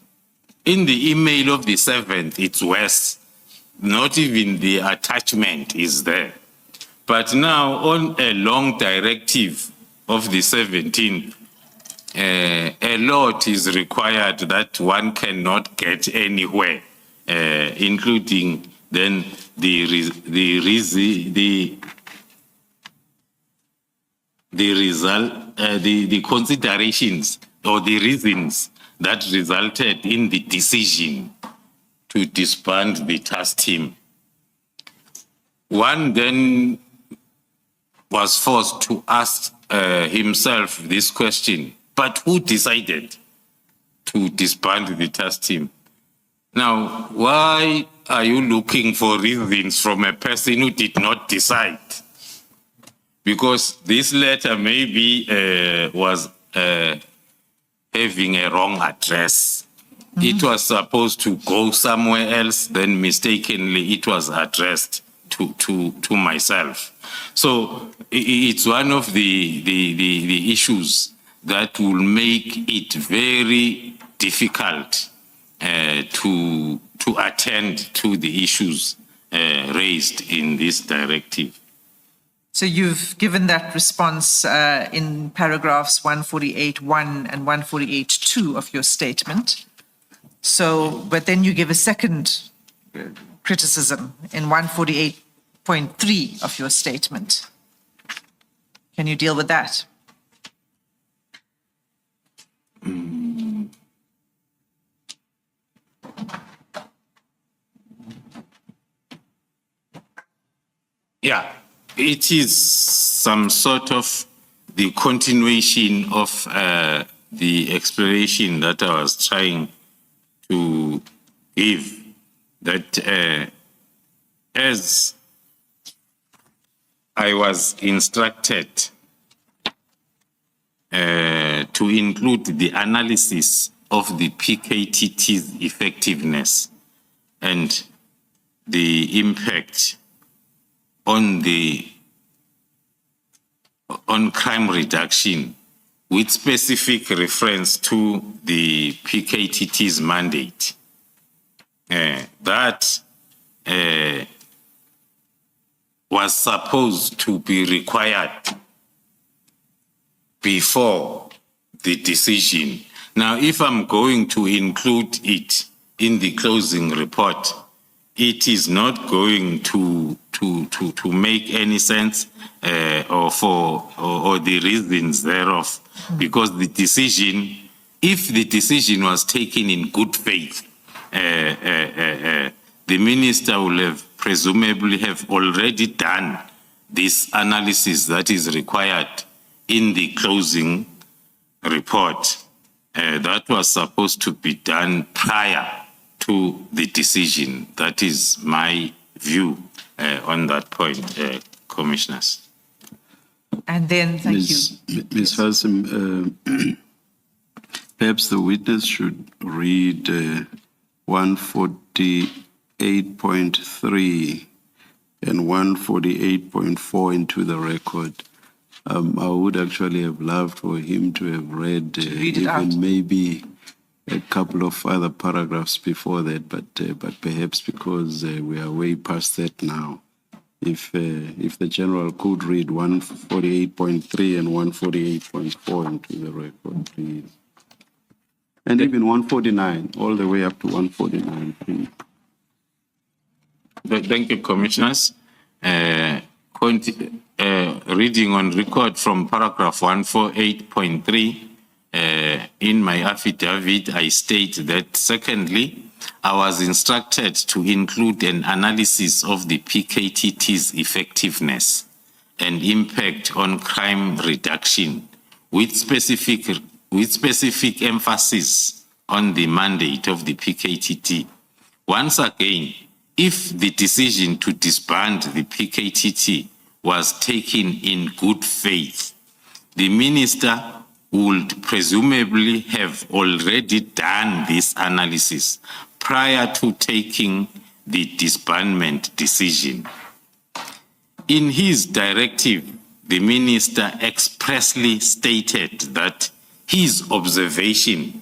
in the email of the 7th, it's worse. Not even the attachment is there. But now on a long directive of the 17th, a lot is required that one cannot get anywhere. Including then the considerations or the reasons that resulted in the decision to disband the task team. One then was forced to ask himself this question, but who decided to disband the task team? Now, why are you looking for reasons from a person who did not decide? Because this letter maybe was having a wrong address. It was supposed to go somewhere else, then mistakenly it was addressed to myself. So it's one of the issues that will make it very difficult to attend to the issues raised in this directive. So you've given that response in paragraphs 148.1 and 148.2 of your statement. So, but then you give a second criticism in 148.3 of your statement. Can you deal with that? Yeah, it is some sort of the continuation of the explanation that I was trying to give, that as I was instructed to include the analysis of the PKTT's effectiveness and the impact on crime reduction, with specific reference to the PKTT's mandate. That was supposed to be required before the decision. Now, if I'm going to include it in the closing report, it is not going to make any sense or the reasons thereof, because the decision, if the decision was taken in good faith, the minister will have presumably have already done this analysis that is required in the closing report. That was supposed to be done prior to the decision. That is my view on that point, commissioners. And then, thank you. Ms. Hassim, perhaps the witness should read 148.3 and 148.4 into the record. I would actually have loved for him to have read read it out. even maybe a couple of other paragraphs before that, but perhaps because we are way past that now. If the general could read 148.3 and 148.4 into the record, please. And even 149, all the way up to 149, please. Thank you, commissioners. Reading on record from paragraph 148.3, in my affidavit, I state that secondly, I was instructed to include an analysis of the PKTT's effectiveness and impact on crime reduction with specific emphasis on the mandate of the PKTT. Once again, if the decision to disband the PKTT was taken in good faith, the minister would presumably have already done this analysis prior to taking the disbandment decision. In his directive, the minister expressly stated that his observation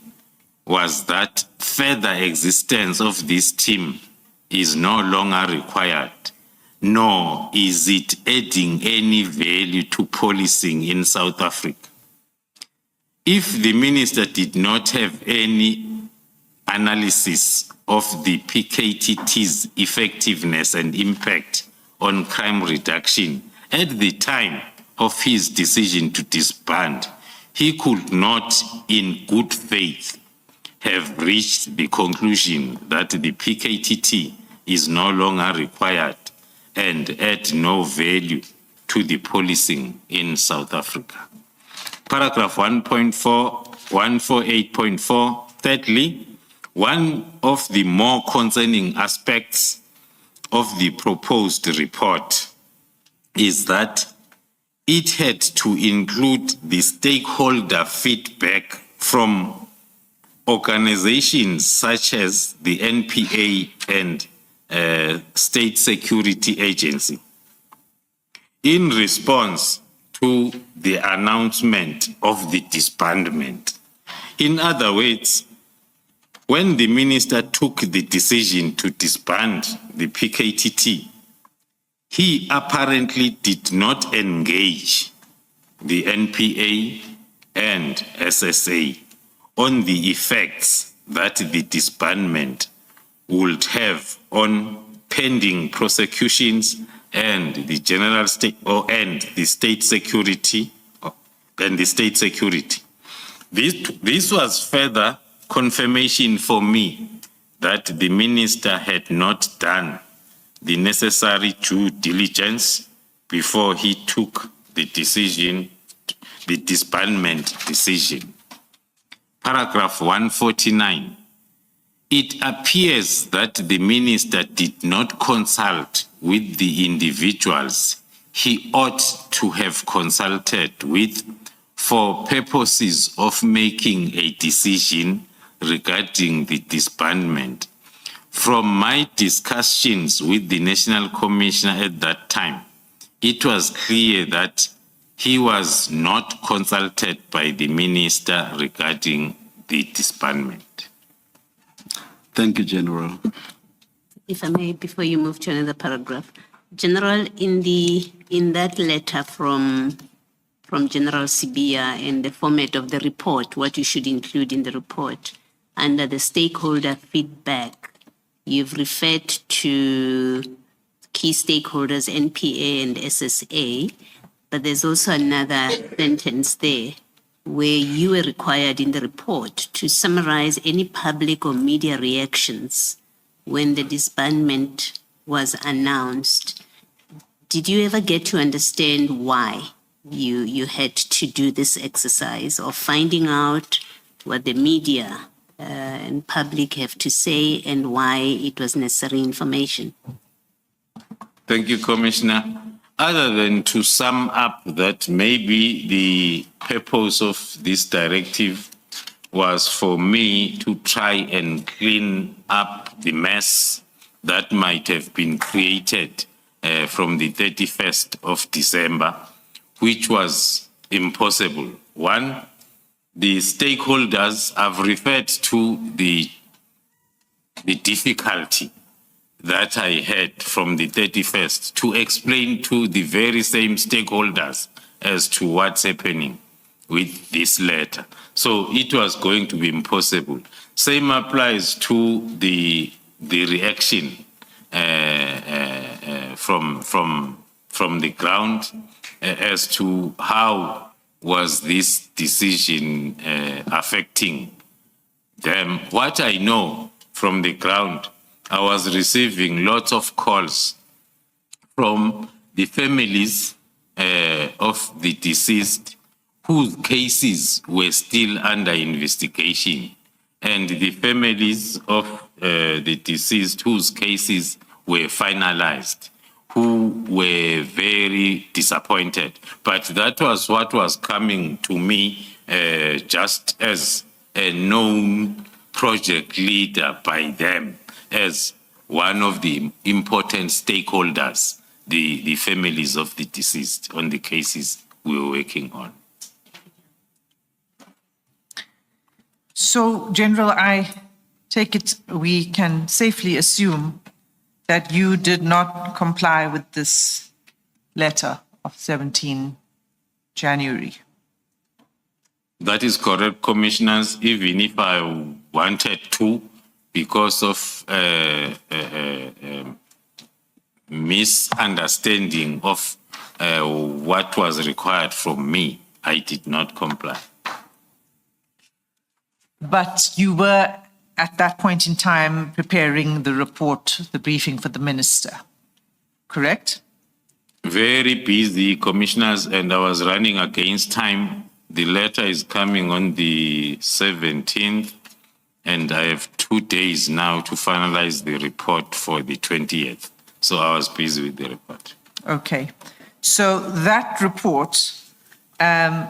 was that further existence of this team is no longer required, nor is it adding any value to policing in South Africa. If the minister did not have any analysis of the PKTT's effectiveness and impact on crime reduction at the time of his decision to disband, he could not, in good faith, have reached the conclusion that the PKTT is no longer required and add no value to the policing in South Africa. Paragraph 148.4, thirdly, one of the more concerning aspects of the proposed report is that it had to include the stakeholder feedback from organizations such as the NPA and State Security Agency in response to the announcement of the disbandment. In other words, when the minister took the decision to disband the PKTT, he apparently did not engage the NPA and SSA on the effects that the disbandment would have on pending prosecutions and the general state and the state security This was further confirmation for me that the minister had not done the necessary due diligence before he took the decision, the disbandment decision. Paragraph 149. It appears that the minister did not consult with the individuals he ought to have consulted with for purposes of making a decision regarding the disbandment. From my discussions with the National Commissioner at that time, it was clear that he was not consulted by the minister regarding the disbandment. Thank you, General. If I may, before you move to another paragraph, General, in that letter from General Sibia and the format of the report, what you should include in the report, under the stakeholder feedback, you've referred to key stakeholders, NPA and SSA, but there's also another sentence there where you were required in the report to summarize any public or media reactions when the disbandment was announced. Did you ever get to understand why you had to do this exercise of finding out what the media and public have to say and why it was necessary information? Thank you, Commissioner. Other than to sum up that maybe the purpose of this directive was for me to try and clean up the mess that might have been created from the 31st of December, which was impossible. One, the stakeholders have referred to the difficulty that I had from the 31st to explain to the very same stakeholders as to what's happening with this letter. So it was going to be impossible. Same applies to the reaction from the ground as to how was this decision affecting them. What I know from the ground, I was receiving lots of calls from the families of the deceased whose cases were still under investigation, and the families of the deceased whose cases were finalized, who were very disappointed. But that was what was coming to me just as a known project leader by them, as one of the important stakeholders, the families of the deceased on the cases we were working on. So, General, I take it we can safely assume that you did not comply with this letter of 17 January. That is correct, Commissioners, even if I wanted to, because of misunderstanding of what was required from me, I did not comply. But you were, at that point in time, preparing the report, the briefing for the minister, correct? Very busy, Commissioners, and I was running against time. The letter is coming on the 17th, and I have 2 days now to finalize the report for the 20th. So I was busy with the report. Okay. So that report,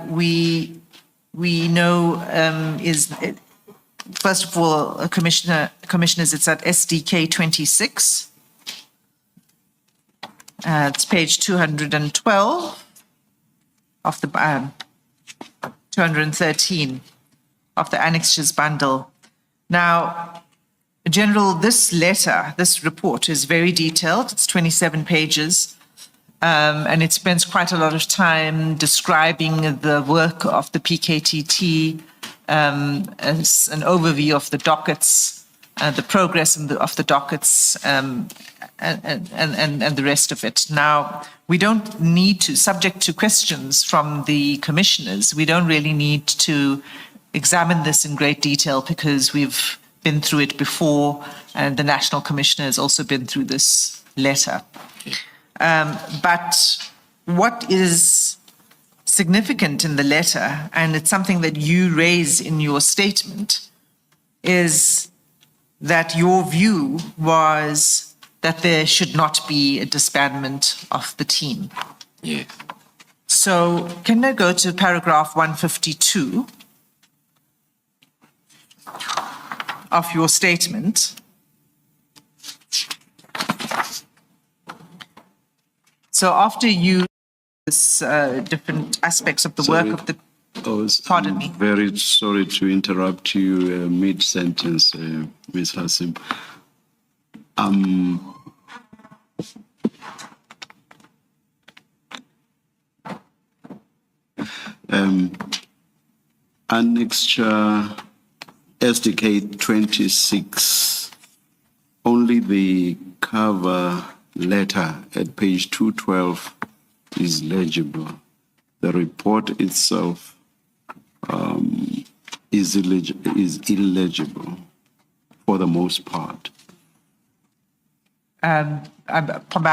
we know is, first of all, Commissioners, it's at SDK 26. It's page 212 of the 213 of the annexures bundle. Now, General, this letter, this report is very detailed. It's 27 pages, and it spends quite a lot of time describing the work of the PKTT, as an overview of the dockets, the progress of the dockets, and the rest of it. Now, we don't need to, subject to questions from the commissioners, we don't really need to examine this in great detail because we've been through it before, and the National Commissioner has also been through this letter. But what is significant in the letter, and it's something that you raise in your statement, is that your view was that there should not be a disbandment of the team. Yes. So can I go to paragraph 152 of your statement? So after you this different aspects of the work of the, pardon me. Very sorry to interrupt you mid-sentence, Ms. Hassim. Annexure SDK 26, only the cover letter at page 212 is legible. The report itself is illegible for the most part. My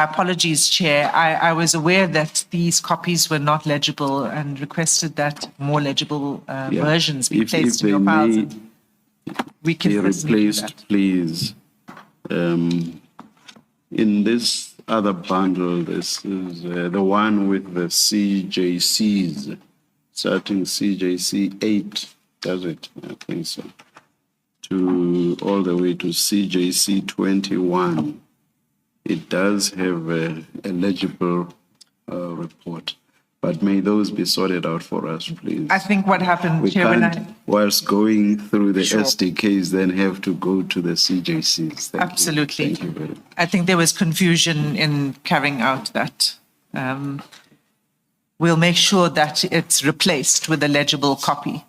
apologies, Chair. I was aware that these copies were not legible and requested that more legible versions be placed in your files. And we can Be certainly do replaced, that. please. In this other bundle, this is the one with the CJCs, starting CJC 8, does it? I think so. To all the way to CJC 21. It does have a legible report, but may those be sorted out for us, please? I think what happened, We Chair, when can't, whilst going through the Sure. SDKs, then have to go to the CJCs. Thank you. Absolutely. Thank you very much. I think there was confusion in carrying out that. We'll make sure that it's replaced with a legible copy.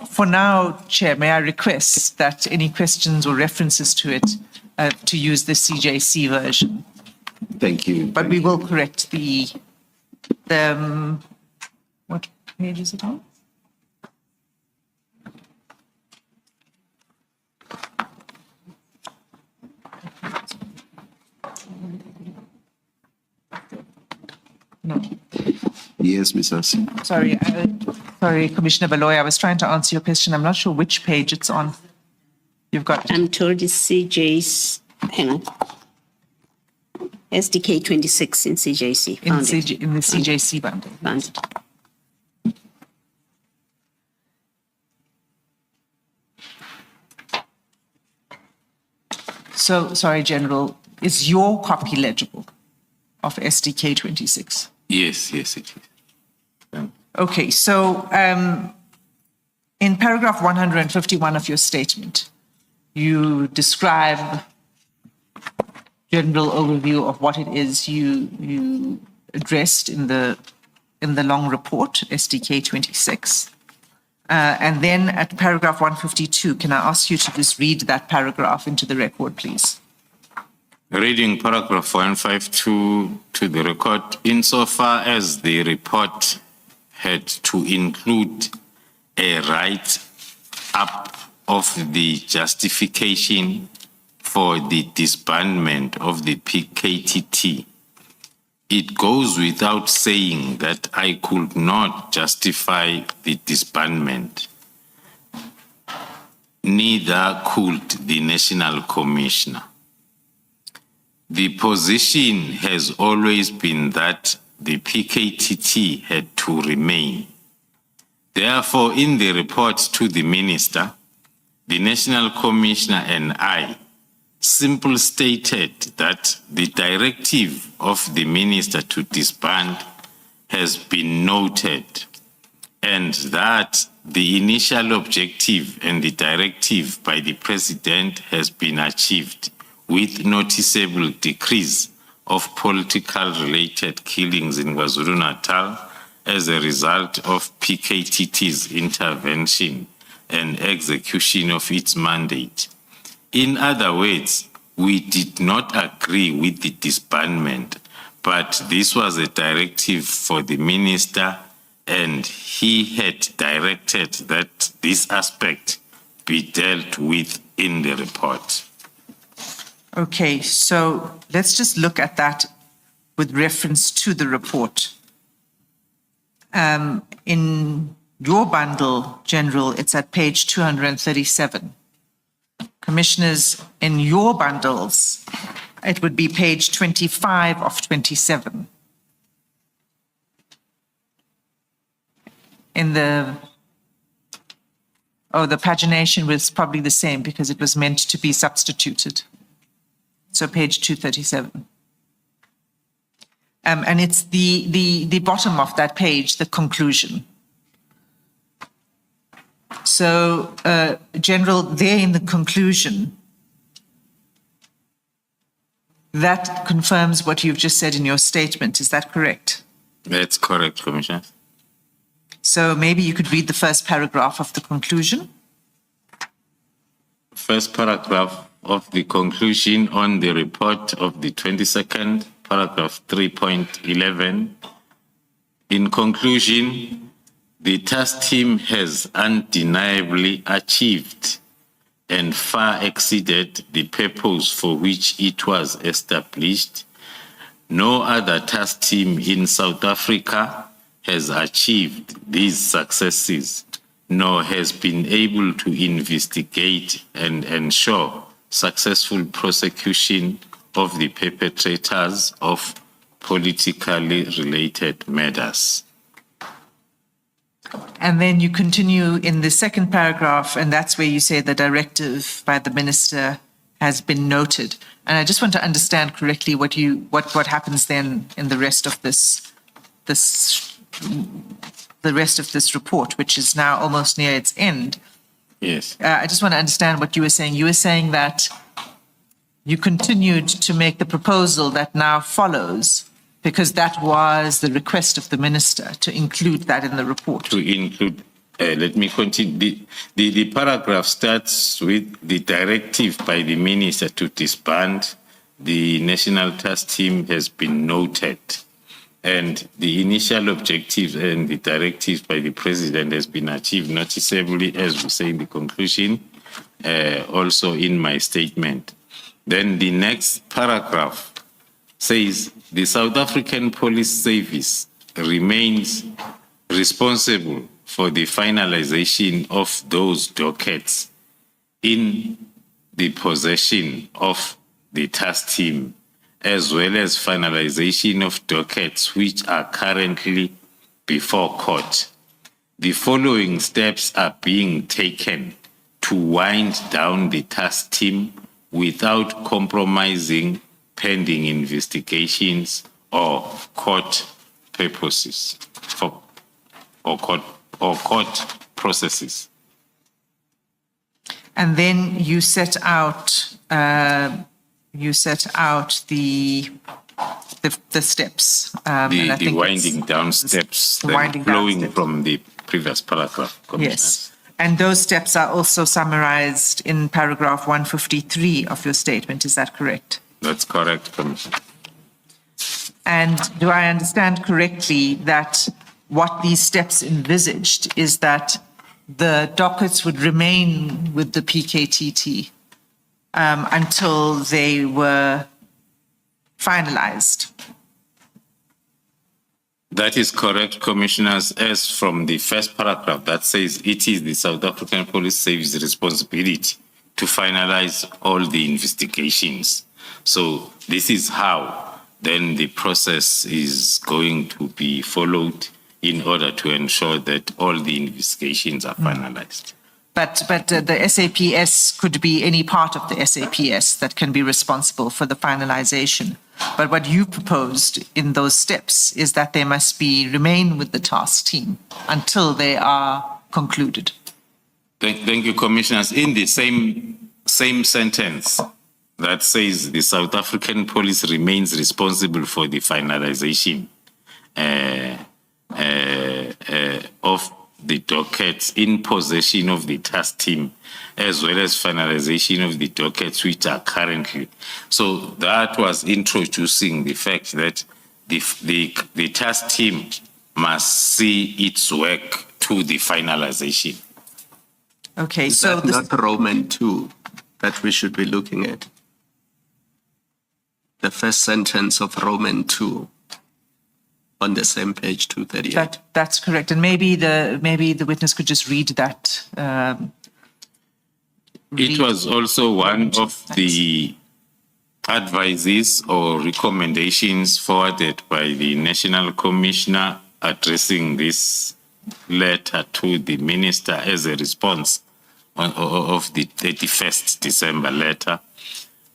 For now, Chair, may I request that any questions or references to it, to use the CJC version? Thank you. But we will correct the what page is it on? No, Yes, Ms. Assi. sorry, Commissioner Baloy, I was trying to answer your question. I'm not sure which page it's on. You've got, I'm told it's CJ's, hang on. SDK 26 in CJC. in Found it. in the CJC bundle. Found it. So, sorry, General, is your copy legible of SDK 26? Yes, yes, it is. Okay, so in paragraph 151 of your statement, you describe general overview of what it is you addressed in the long report, SDK 26. And then at paragraph 152, can I ask you to just read that paragraph into the record, please? Reading paragraph 152 to the record, insofar as the report had to include a write-up of the justification for the disbandment of the PKTT, it goes without saying that I could not justify the disbandment. Neither could the National Commissioner. The position has always been that the PKTT had to remain. Therefore, in the report to the Minister, the National Commissioner and I simply stated that the directive of the Minister to disband has been noted and that the initial objective and the directive by the President has been achieved with noticeable decrease of political related killings in KwaZulu-Natal as a result of PKTT's intervention and execution of its mandate. In other words, we did not agree with the disbandment, but this was a directive for the Minister and he had directed that this aspect be dealt with in the report. Okay, so let's just look at that with reference to the report. In your bundle, General, it's at page 237. Commissioners, in your bundles, it would be page 25 of 27. In the pagination was probably the same because it was meant to be substituted. So page 237. And it's the bottom of that page, the conclusion. So, General, there in the conclusion, That confirms what you've just said in your statement. Is that correct? That's correct, Commissioner. So maybe you could read the first paragraph of the conclusion. First paragraph of the conclusion on the report of the 22nd, paragraph 3.11. In conclusion, the task team has undeniably achieved and far exceeded the purpose for which it was established. No other task team in South Africa has achieved these successes, nor has been able to investigate and ensure successful prosecution of the perpetrators of politically related matters. And then you continue in the second paragraph, and that's where you say the directive by the minister has been noted. And I just want to understand correctly what happens then in the rest of this report, which is now almost near its end. Yes. I just want to understand what you were saying. You were saying that you continued to make the proposal that now follows, because that was the request of the minister to include that in the report. To include, let me continue. The paragraph starts with the directive by the minister to disband the national task team has been noted. And the initial objectives and the directives by the president has been achieved noticeably, as we say in the conclusion, also in my statement. Then the next paragraph says, the South African Police Service remains responsible for the finalization of those dockets in the possession of the task team, as well as finalization of dockets which are currently before court. The following steps are being taken to wind down the task team without compromising pending investigations or court purposes or court processes. And then you set out the steps. The winding down steps flowing from the previous paragraph. Yes. And those steps are also summarized in paragraph 153 of your statement. Is that correct? That's correct, Commissioner. And do I understand correctly that what these steps envisaged is that the dockets would remain with the PKTT until they were finalized? That is correct, Commissioners, as from the first paragraph that says it is the South African Police Service responsibility to finalize all the investigations. So this is how then the process is going to be followed in order to ensure that all the investigations are finalized. But the SAPS could be any part of the SAPS that can be responsible for the finalization. But what you proposed in those steps is that they must remain with the task team until they are concluded. Thank you, Commissioners. In the same sentence that says the South African Police remains responsible for the finalization of the dockets in possession of the task team, as well as finalization of the dockets which are currently. So that was introducing the fact that the task team must see its work to the finalization. Okay, Is so that not the Roman 2 that we should be looking at? The first sentence of Roman 2 on the same page 238. that's correct. And maybe the witness could just read that. It was also one of the advices or recommendations forwarded by the National Commissioner addressing this letter to the Minister as a response of the 31st December letter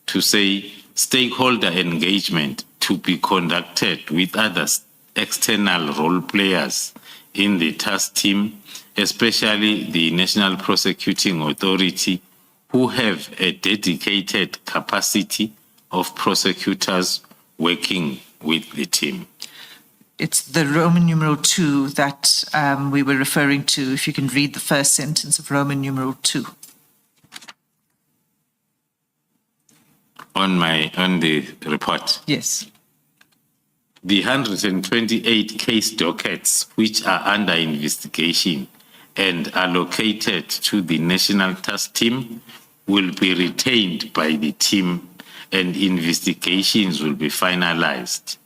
to say stakeholder engagement to be conducted with other external role players in the task team, especially the National Prosecuting Authority, who have a dedicated capacity of prosecutors working with the team. It's the Roman numeral 2 that we were referring to. If you can read the first sentence of Roman numeral 2. On the report. Yes. The 128 case dockets which are under investigation and allocated to the National Task Team will be retained by the team and investigations will be finalized.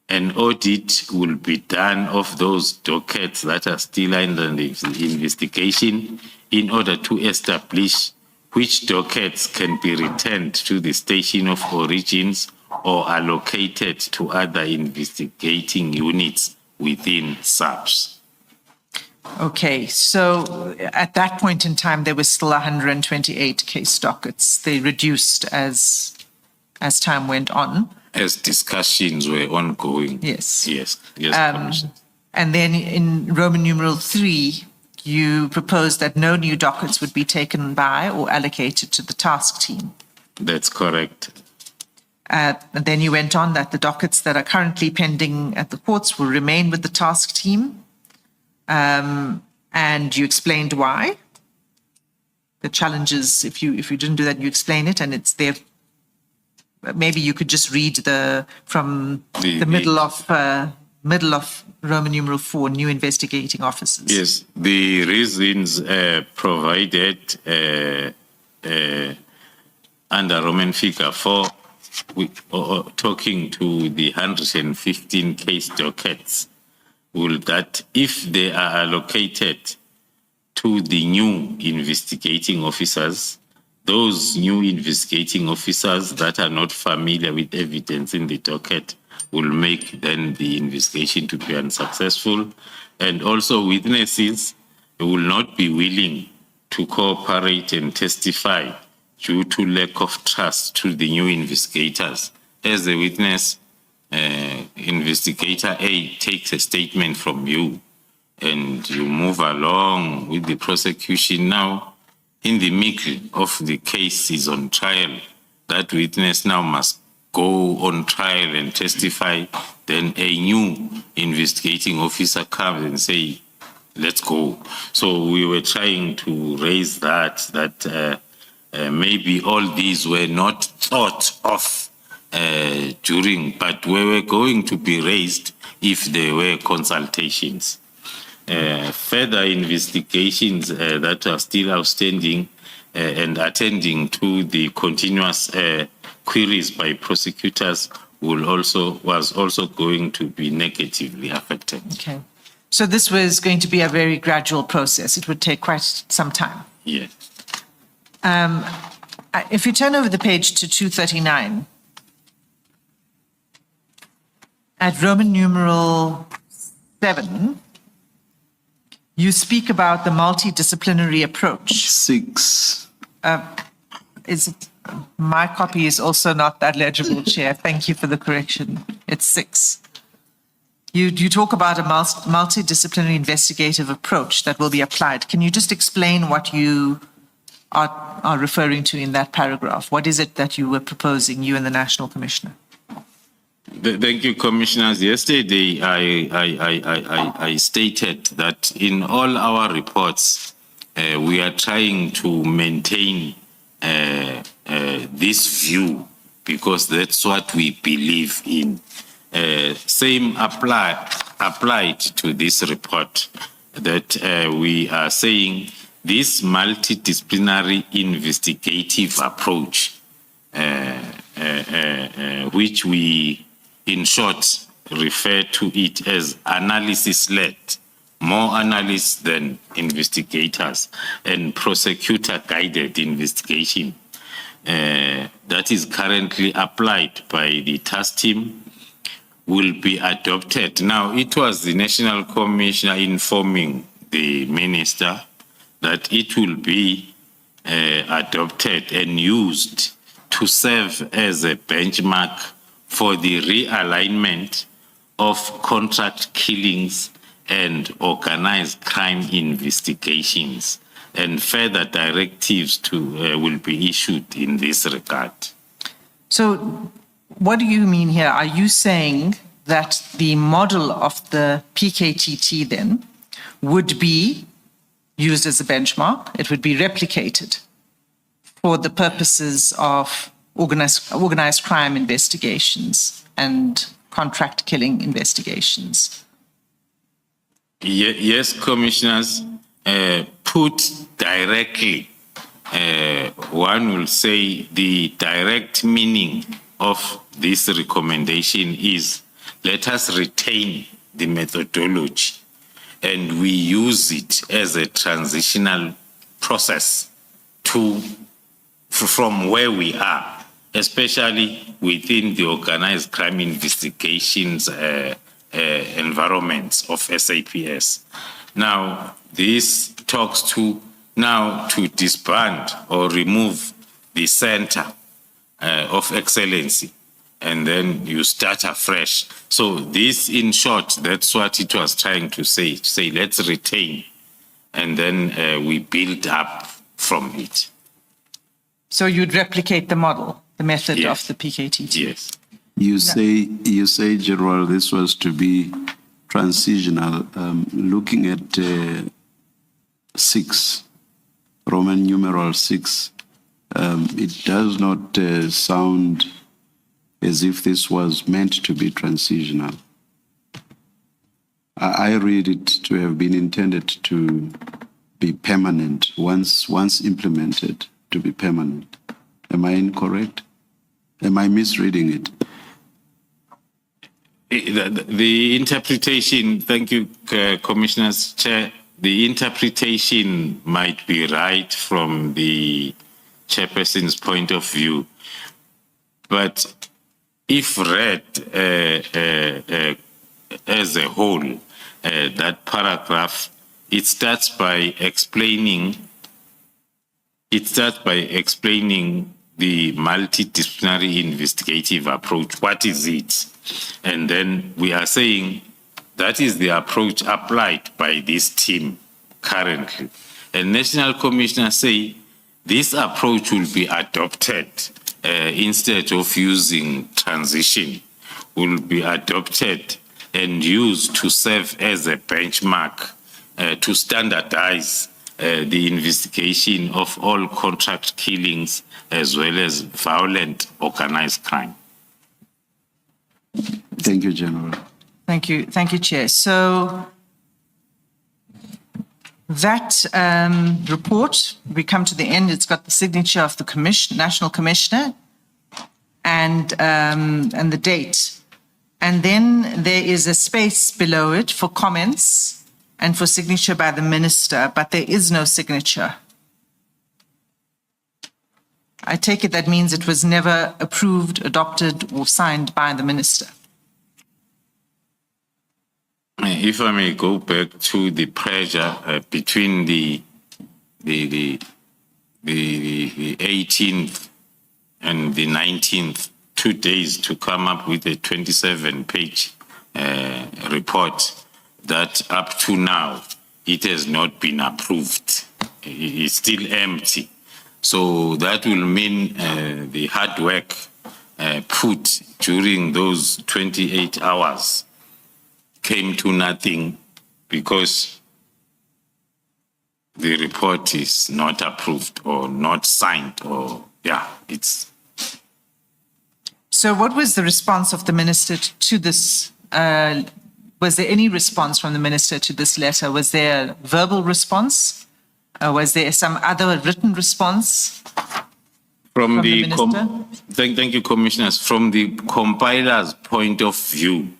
An audit will be done of those dockets that are still under the investigation in order to establish which dockets can be returned to the station of origins or allocated to other investigating units within SAPS. Okay, so at that point in time, there was still 128 case dockets. They reduced as time went on. As discussions were ongoing. Yes. Yes, Commissioner. And then in Roman numeral 3, you proposed that no new dockets would be taken by or allocated to the task team. That's correct. And then you went on that the dockets that are currently pending at the courts will remain with the task team. And you explained why. The challenges, if you didn't do that, you explain it, and it's there. Maybe you could just read from the middle of Roman numeral 4, new investigating officers. Yes, the reasons provided under Roman figure 4, talking to the 115 case dockets, will that if they are allocated to the new investigating officers, those new investigating officers that are not familiar with evidence in the docket will make then the investigation to be unsuccessful. And also witnesses will not be willing to cooperate and testify due to lack of trust to the new investigators. As the witness, investigator A takes a statement from you and you move along with the prosecution. Now, in the middle of the case is on trial, that witness now must go on trial and testify. Then a new investigating officer comes and say, let's go. So we were trying to raise that maybe all these were not thought of during, but we were going to be raised if there were consultations. Further investigations that are still outstanding and attending to the continuous queries by prosecutors was also going to be negatively affected. Okay. So this was going to be a very gradual process. It would take quite some time. Yes. If you turn over the page to 239, at Roman numeral 7, you speak about the multidisciplinary approach. 6. Is it? My copy is also not that legible, Chair. Thank you for the correction. It's 6. You talk about a multidisciplinary investigative approach that will be applied. Can you just explain what you are referring to in that paragraph? What is it that you were proposing, you and the National Commissioner? Thank you, Commissioners. Yesterday, I stated that in all our reports, we are trying to maintain this view because that's what we believe in. Same applied to this report, that we are saying this multidisciplinary investigative approach, which we in short refer to it as analysis-led, more analysts than investigators, and prosecutor-guided investigation that is currently applied by the task team will be adopted. Now, it was the National Commissioner informing the Minister that it will be adopted and used to serve as a benchmark for the realignment of contract killings and organized crime investigations, and further directives will be issued in this regard. So what do you mean here? Are you saying that the model of the PKTT then would be used as a benchmark? It would be replicated for the purposes of organized crime investigations and contract killing investigations? Yes, commissioners, put directly, one will say the direct meaning of this recommendation is let us retain the methodology and we use it as a transitional process from where we are, especially within the organized crime investigations environments of SAPS. Now, this talks to disband or remove the center of excellency, and then you start afresh. So this, in short, that's what it was trying to say let's retain, and then we build up from it. So you'd replicate the model, the method Yes. of the PKTT? Yes. You say, General, this was to be transitional. Looking at 6, Roman numeral 6, it does not sound as if this was meant to be transitional. I read it to have been intended to be permanent, once implemented, to be permanent. Am I incorrect? Am I misreading it? The interpretation, thank you, Commissioners Chair, the interpretation might be right from the chairperson's point of view, but if read as a whole, that paragraph, it starts by explaining the multidisciplinary investigative approach. What is it? And then we are saying that is the approach applied by this team currently. And National Commissioners say this approach will be adopted instead of using transition, will be adopted and used to serve as a benchmark to standardize the investigation of all contract killings as well as violent organized crime. Thank you, General. Thank you, Chair. So that report, we come to the end, it's got the signature of the National Commissioner and the date. And then there is a space below it for comments and for signature by the Minister, but there is no signature. I take it that means it was never approved, adopted, or signed by the Minister. If I may go back to the pressure between the 18th and the 19th, 2 days to come up with a 27-page report that up to now, it has not been approved. It's still empty. So that will mean the hard work put during those 28 hours came to nothing because the report is not approved or not signed it's. So what was the response of the Minister to this? Was there any response from the Minister to this letter? Was there a verbal response? Was there some other written response from the Minister? Thank you, Commissioners. From the compiler's point of view,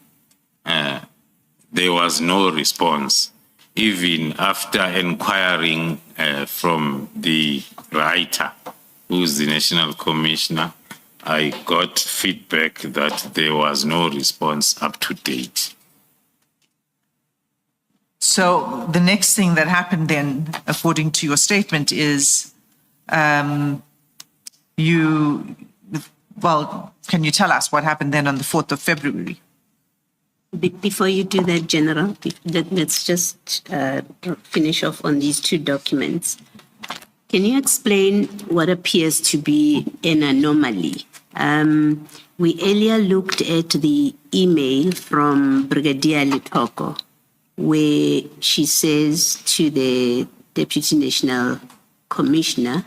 there was no response. Even after inquiring from the writer, who's the National Commissioner, I got feedback that there was no response up to date. So the next thing that happened then, according to your statement, is can you tell us what happened then on the 4th of February? Before you do that, General, let's just finish off on these 2 documents. Can you explain what appears to be an anomaly We earlier looked at the email from Brigadier Litoko, where she says to the Deputy National Commissioner,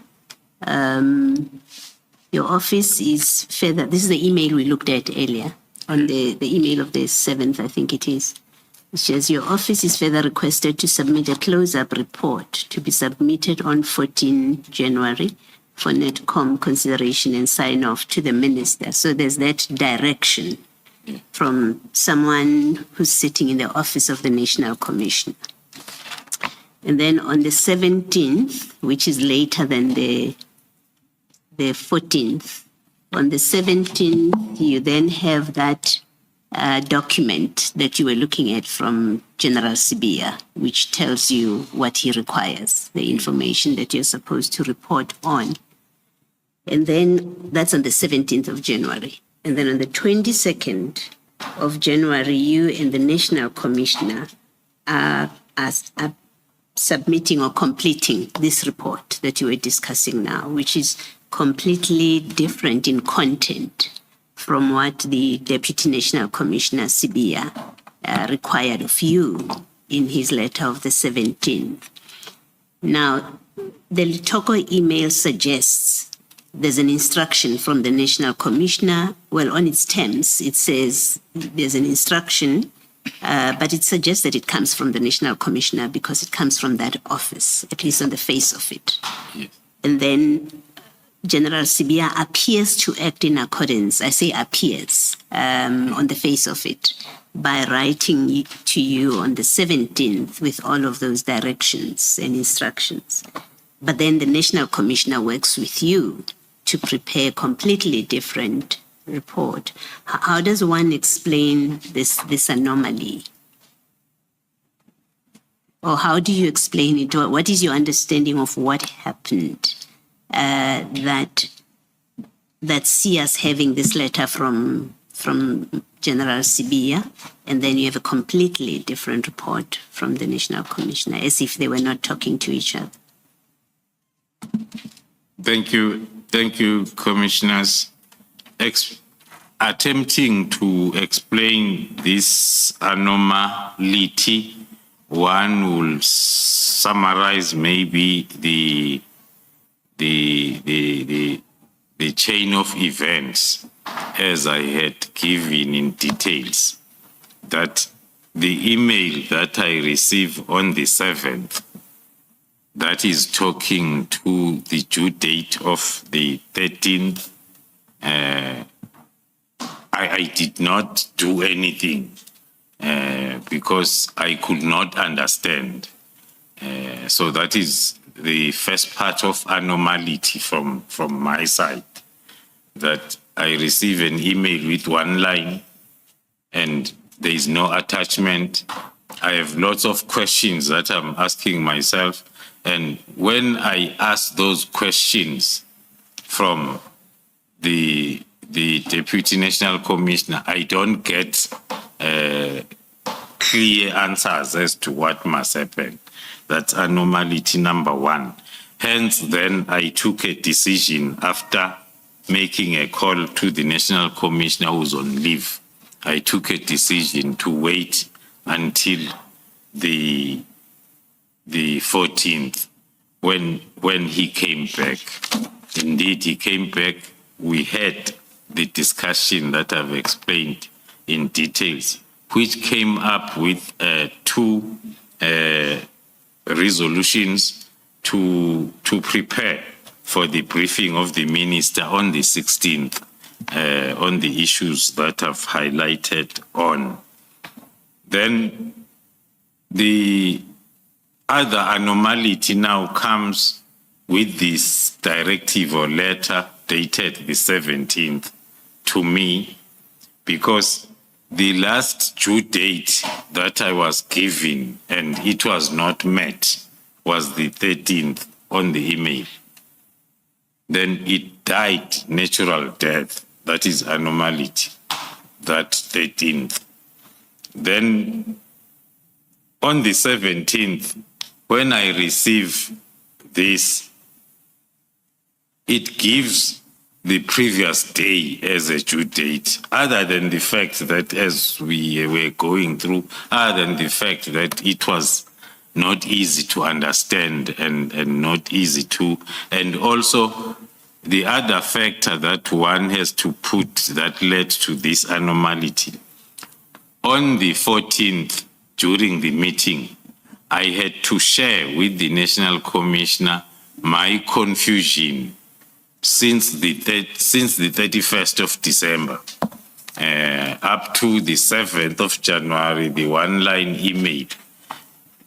your office is further, this is the email we looked at earlier, on the email of the 7th, I think it is. It says, your office is further requested to submit a close-up report to be submitted on 14 January for NETCOM consideration and sign-off to the minister. So there's that direction from someone who's sitting in the office of the National Commissioner. And then on the 17th, which is later than the 14th, on the 17th, you then have that document that you were looking at from General Sibia, which tells you what he requires, the information that you're supposed to report on. And then that's on the 17th of January. And then on the 22nd of January, you and the National Commissioner are submitting or completing this report that you were discussing now, which is completely different in content from what the Deputy National Commissioner Sibia required of you in his letter of the 17th. Now, the Litoko email suggests there's an instruction from the National Commissioner. Well, on its terms, it says there's an instruction, but it suggests that it comes from the National Commissioner because it comes from that office, at least on the face of it. Yes. And then General Sibia appears to act in accordance, I say appears, on the face of it, by writing to you on the 17th with all of those directions and instructions. But then the National Commissioner works with you to prepare a completely different report. How does one explain this anomaly? Or how do you explain it? Or what is your understanding of what happened that see us having this letter from General Sibia, and then you have a completely different report from the National Commissioner, as if they were not talking to each other? Thank you, Commissioners. Attempting to explain this anomaly, one will summarize maybe the chain of events as I had given in details, that the email that I received on the 7th, that is talking to the due date of the 13th, I did not do anything because I could not understand. So that is the first part of anomaly from my side, that I receive an email with one line and there is no attachment. I have lots of questions that I'm asking myself. And when I ask those questions from the Deputy National Commissioner, I don't get clear answers as to what must happen. That's anomaly number one. Hence, then I took a decision after making a call to the National Commissioner who's on leave. I took a decision to wait until the 14th when he came back. Indeed, he came back. We had the discussion that I've explained in details, which came up with two resolutions to prepare for the briefing of the minister on the 16th on the issues that I've highlighted on. Then the other anomaly now comes with this directive or letter dated the 17th to me, because the last due date that I was given and it was not met was the 13th on the email. Then it died natural death. That is anomaly, that 13th. Then on the 17th, when I receive this, it gives the previous day as a due date, other than the fact that as we were going through, other than the fact that it was not easy to understand and not easy to, and also the other factor that one has to put that led to this anomaly. On the 14th, during the meeting, I had to share with the National Commissioner my confusion since the 31st of December up to the 7th of January, the one-line email.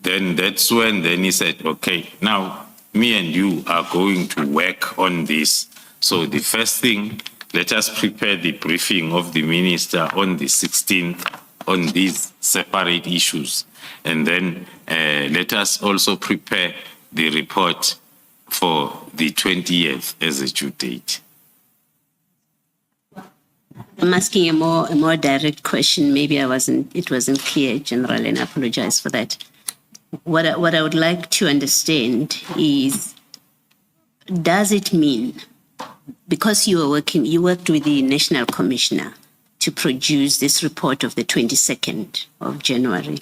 Then that's when then he said, okay, now me and you are going to work on this. So the first thing, let us prepare the briefing of the minister on the 16th on these separate issues. And then let us also prepare the report for the 20th as a due date. I'm asking a more direct question. Maybe it wasn't clear, General, and I apologize for that. What I would like to understand is, does it mean, because you worked with the National Commissioner to produce this report of the 22nd of January,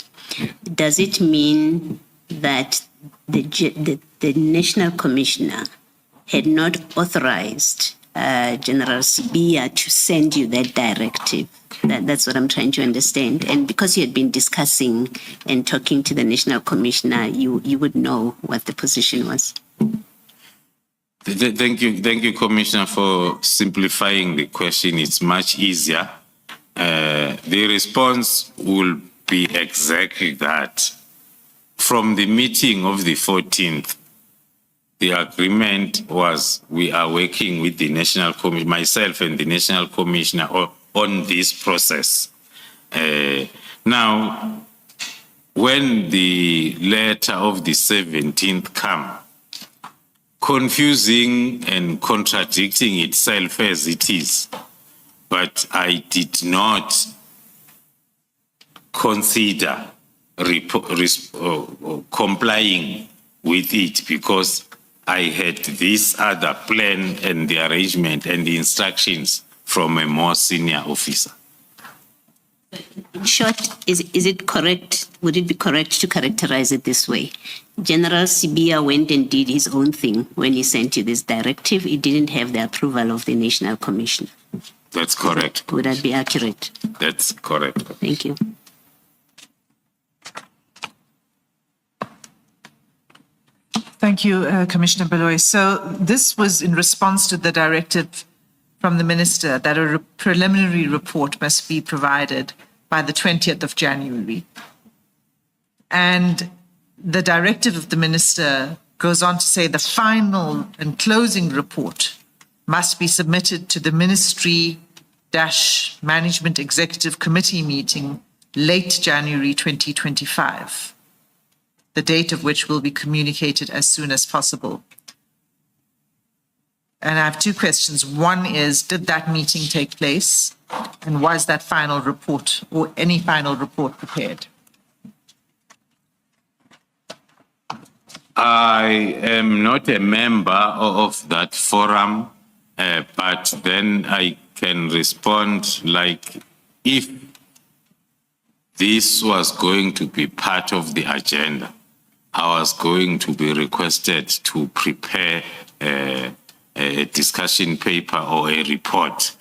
does it mean that the National Commissioner had not authorized General Sibiya to send you that directive? That's what I'm trying to understand. And because you had been discussing and talking to the National Commissioner, you would know what the position was. Thank you, Commissioner, for simplifying the question. It's much easier. The response will be exactly that. From the meeting of the 14th, the agreement was we are working with the National Commission, myself and the National Commissioner on this process. Now, when the letter of the 17th come, confusing and contradicting itself as it is, but I did not consider complying with it because I had this other plan and the arrangement and the instructions from a more senior officer. In short, is it correct? Would it be correct to characterize it this way? General Sibiya went and did his own thing when he sent you this directive. He didn't have the approval of the National Commission. That's correct. Would that be accurate? That's correct. Thank you. Thank you, Commissioner Baloyi. So this was in response to the directive from the minister that a preliminary report must be provided by the 20th of January. And the directive of the minister goes on to say the final and closing report must be submitted to the Ministry-Management Executive Committee meeting late January 2025, the date of which will be communicated as soon as possible. And I have two questions. One is, did that meeting take place? And was that final report or any final report prepared? I am not a member of that forum, but then I can respond like if this was going to be part of the agenda, I was going to be requested to prepare a discussion paper or a report.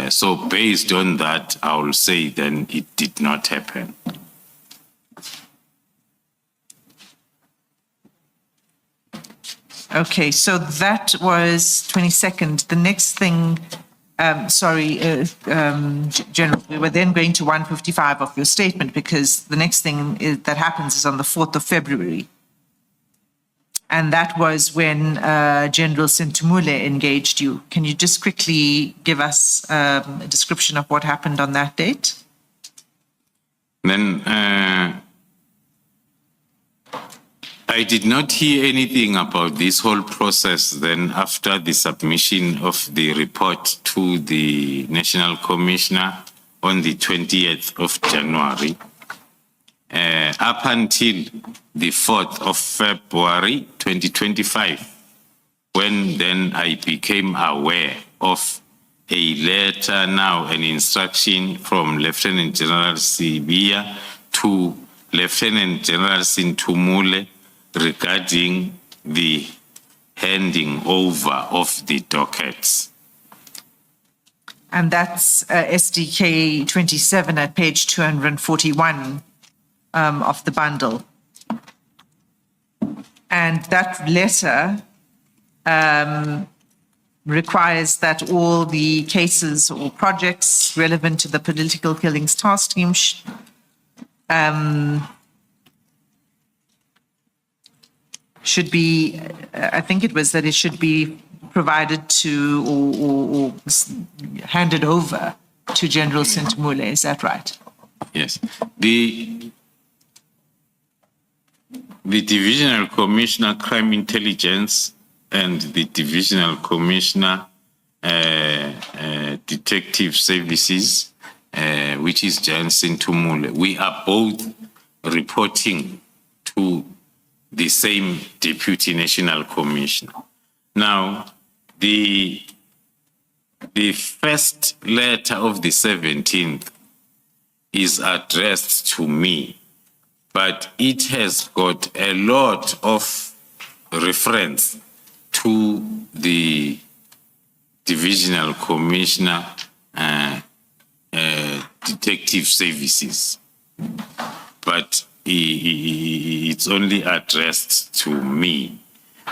So based on that, I will say then it did not happen. Okay, so that was 22nd. The next thing, General, we were then going to 155 of your statement because the next thing that happens is on the 4th of February. And that was when General Sintumule engaged you. Can you just quickly give us a description of what happened on that date? Then I did not hear anything about this whole process then after the submission of the report to the National Commissioner on the 20th of January. Up until the 4th of February 2025, when then I became aware of a letter now, an instruction from Lieutenant General Sibia to Lieutenant General Sintumule regarding the handing over of the dockets. And that's SDK 27 at page 241 of the bundle. And that letter requires that all the cases or projects relevant to the political killings task team should be, I think it was that it should be provided to or handed over to General Sintumule. Is that right? Yes. The Divisional Commissioner Crime Intelligence and the Divisional Commissioner Detective Services, which is Jan Sintumule, we are both reporting to the same Deputy National Commissioner. Now, the first letter of the 17th is addressed to me, but it has got a lot of reference to the Divisional Commissioner Detective Services, but it's only addressed to me.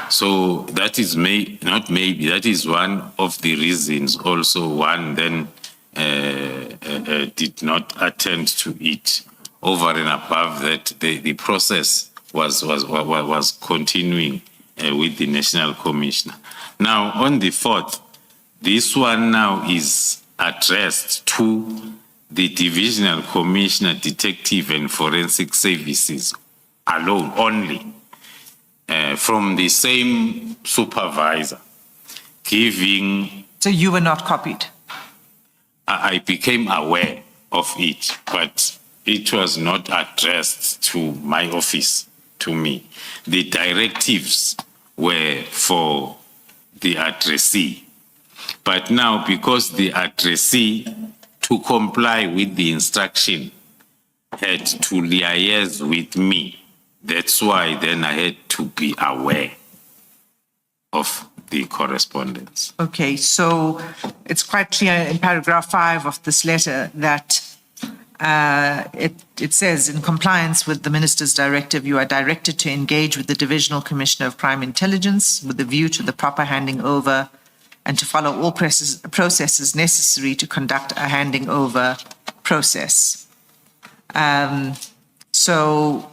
So that is that is one of the reasons also one then did not attend to it. Over and above that, the process was continuing with the National Commissioner. Now, on the 4th, this one now is addressed to the Divisional Commissioner Detective and Forensic Services alone, only, from the same supervisor, giving... So you were not copied? I became aware of it, but it was not addressed to my office, to me. The directives were for the addressee. But now, because the addressee, to comply with the instruction, had to liaise with me, that's why then I had to be aware of the correspondence. Okay, so it's quite clear in paragraph 5 of this letter that it says, in compliance with the Minister's directive, you are directed to engage with the Divisional Commissioner of Crime Intelligence with a view to the proper handing over and to follow all processes necessary to conduct a handing over process. So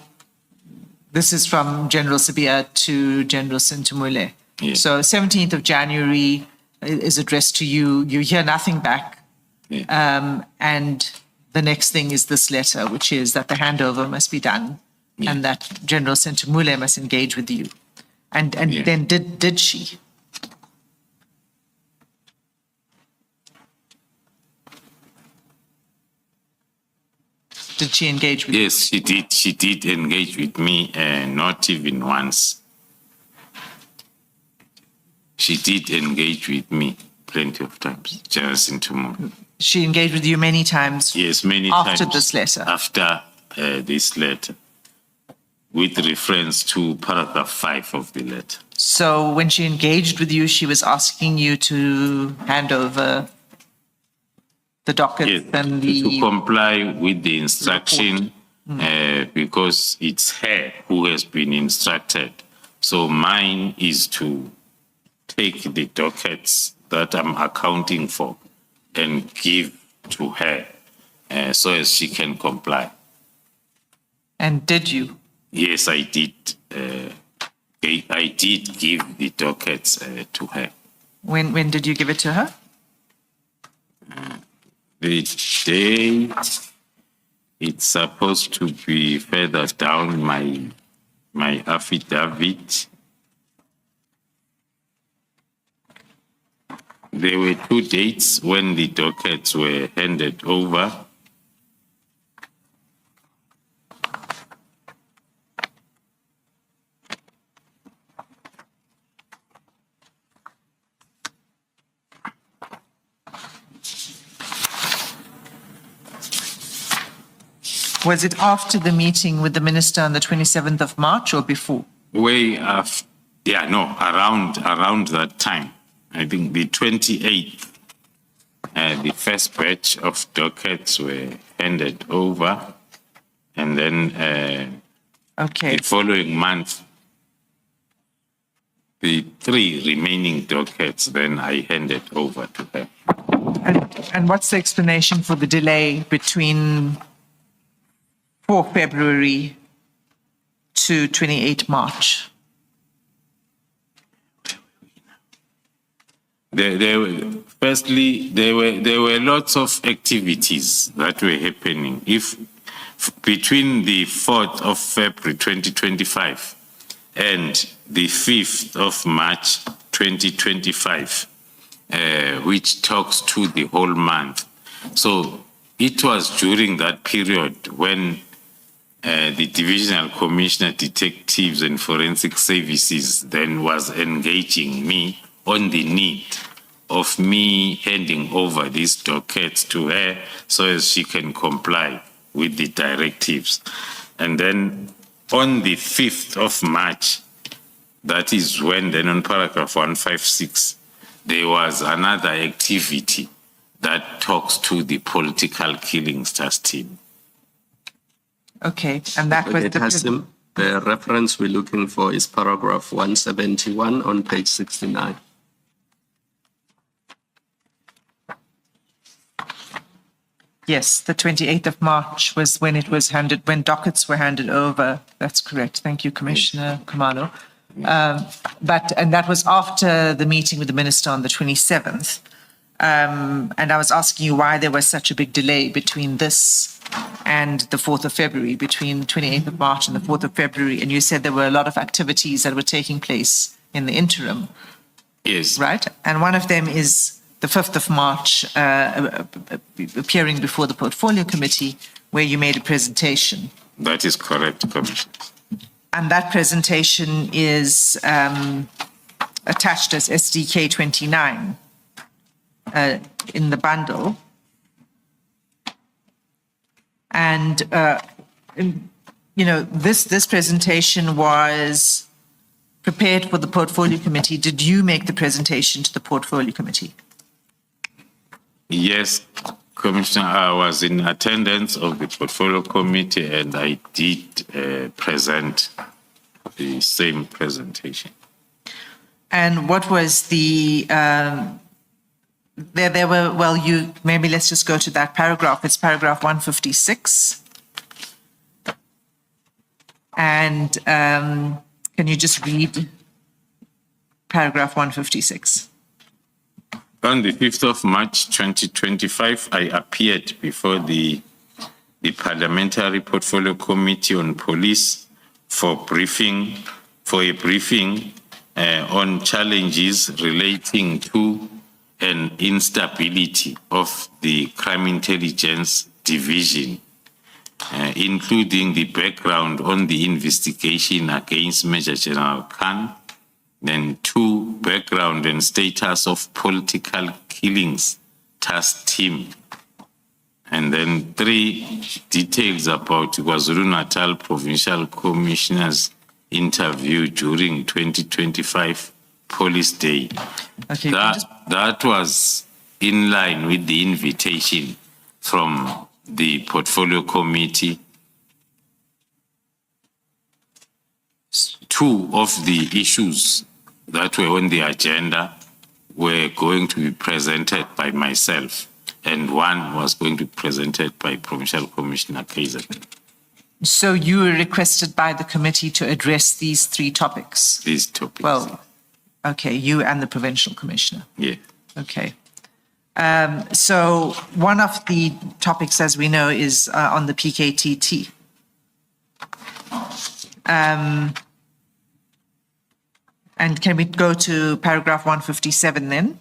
this is from General Sibia to General Sintumule. Yes. So 17th of January is addressed to you. You hear nothing back. Yeah. And the next thing is this letter, which is that the handover must be done and that General Sintumule must engage with you. And then did she? Did she engage with you? Yes, she did. She did engage with me, not even once. She did engage with me plenty of times, just in tomorrow. She engaged with you many times? Yes, many after times. This letter? After this letter, with reference to paragraph 5 of the letter. So when she engaged with you, she was asking you to hand over the docket Yes, and the... to comply with the instruction, because it's her who has been instructed. So mine is to take the dockets that I'm accounting for and give to her so as she can comply. And did you? Yes, I did. I did give the dockets to her. When did you give it to her? The date, it's supposed to be further down my affidavit. There were 2 dates when the dockets were handed over. Was it after the meeting with the minister on the 27th of March or before? Around that time. I think the 28th, the first batch of dockets were handed over, and then Okay. the following month, the 3 remaining dockets, then I handed over to her. And what's the explanation for the delay between 4 February to 28 March? There were lots of activities that were happening. Between the 4th of February 2025 and the 5th of March 2025, which talks to the whole month. So it was during that period when the Divisional Commissioner Detectives and Forensic Services then was engaging me on the need of me handing over these dockets to her so as she can comply with the directives. And then on the 5th of March, that is when then on paragraph 156, there was another activity that talks to the political killings task team. Okay, and that was the reference we're looking for is paragraph 171 on page 69. Yes, the 28th of March was when it was handed, when dockets were handed over. That's correct. Thank you, Commissioner Khumalo. And that was after the meeting with the minister on the 27th. And I was asking you why there was such a big delay between this and the 4th of February, between 28th of March and the 4th of February. And you said there were a lot of activities that were taking place in the interim. Yes. Right? And one of them is the 5th of March, appearing before the Portfolio Committee, where you made a presentation. That is correct, Commissioner. And that presentation is attached as SDK 29 in the bundle. And, this presentation was prepared for the Portfolio Committee. Did you make the presentation to the Portfolio Committee? Yes, Commissioner, I was in attendance of the Portfolio Committee and I did present the same presentation. And what was maybe let's just go to that paragraph. It's paragraph 156. And can you just read paragraph 156? On the 5th of March 2025, I appeared before the Parliamentary Portfolio Committee on Police for a briefing on challenges relating to an instability of the Crime Intelligence Division, including the background on the investigation against Major General Khan, then 2, background and status of political killings task team. And then 3, details about KwaZulu-Natal Provincial Commissioner's interview during 2025 Police Day. Okay, that was in line with the invitation from the Portfolio Committee. 2 of the issues that were on the agenda were going to be presented by myself, and 1 was going to be presented by Provincial Commissioner Kaiser. So you were requested by the committee to address these 3 topics? These topics. Well, okay, you and the Provincial Commissioner. Yeah. Okay. So one of the topics, as we know, is on the PKTT. And can we go to paragraph 157 then?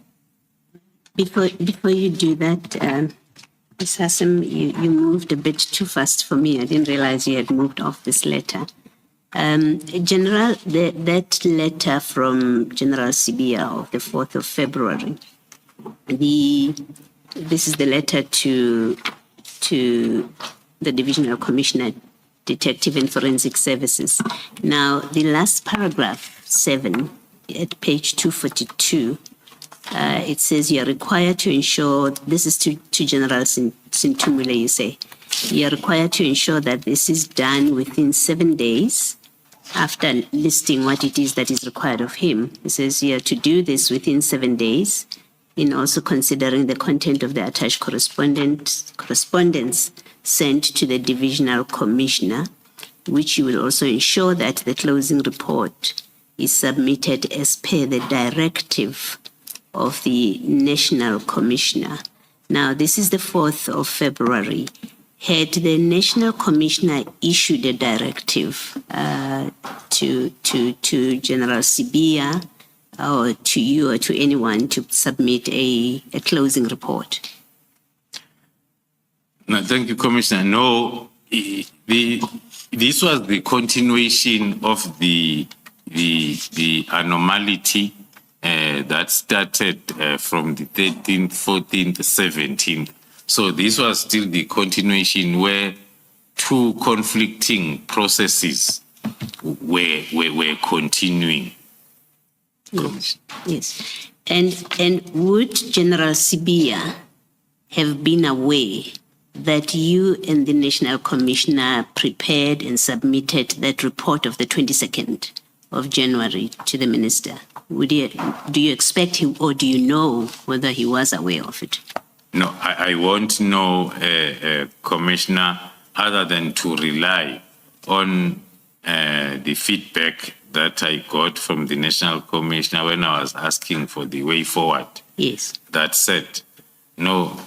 Before you do that, Ms. Hassan, you moved a bit too fast for me. I didn't realize you had moved off this letter. General, that letter from General Sibia of the 4th of February, this is the letter to the Divisional Commissioner, Detective and Forensic Services. Now, the last paragraph, 7, at page 242, it says you are required to ensure, this is to General Sintumule, you say, you are required to ensure that this is done within 7 days after listing what it is that is required of him. It says you are to do this within 7 days, in also considering the content of the attached correspondence sent to the Divisional Commissioner, which you will also ensure that the closing report is submitted as per the directive of the National Commissioner. Now, this is the 4th of February. Had the National Commissioner issued a directive to General Sibia or to you or to anyone to submit a closing report? No, thank you, Commissioner. No, this was the continuation of the anomaly that started from the 13th, 14th, 17th. So this was still the continuation where two conflicting processes were continuing. Yes. And would General Sibia have been aware that you and the National Commissioner prepared and submitted that report of the 22nd of January to the Minister? Do you expect him, or do you know whether he was aware of it? No, I won't know, Commissioner, other than to rely on the feedback that I got from the National Commissioner when I was asking for the way forward. Yes. That said, no,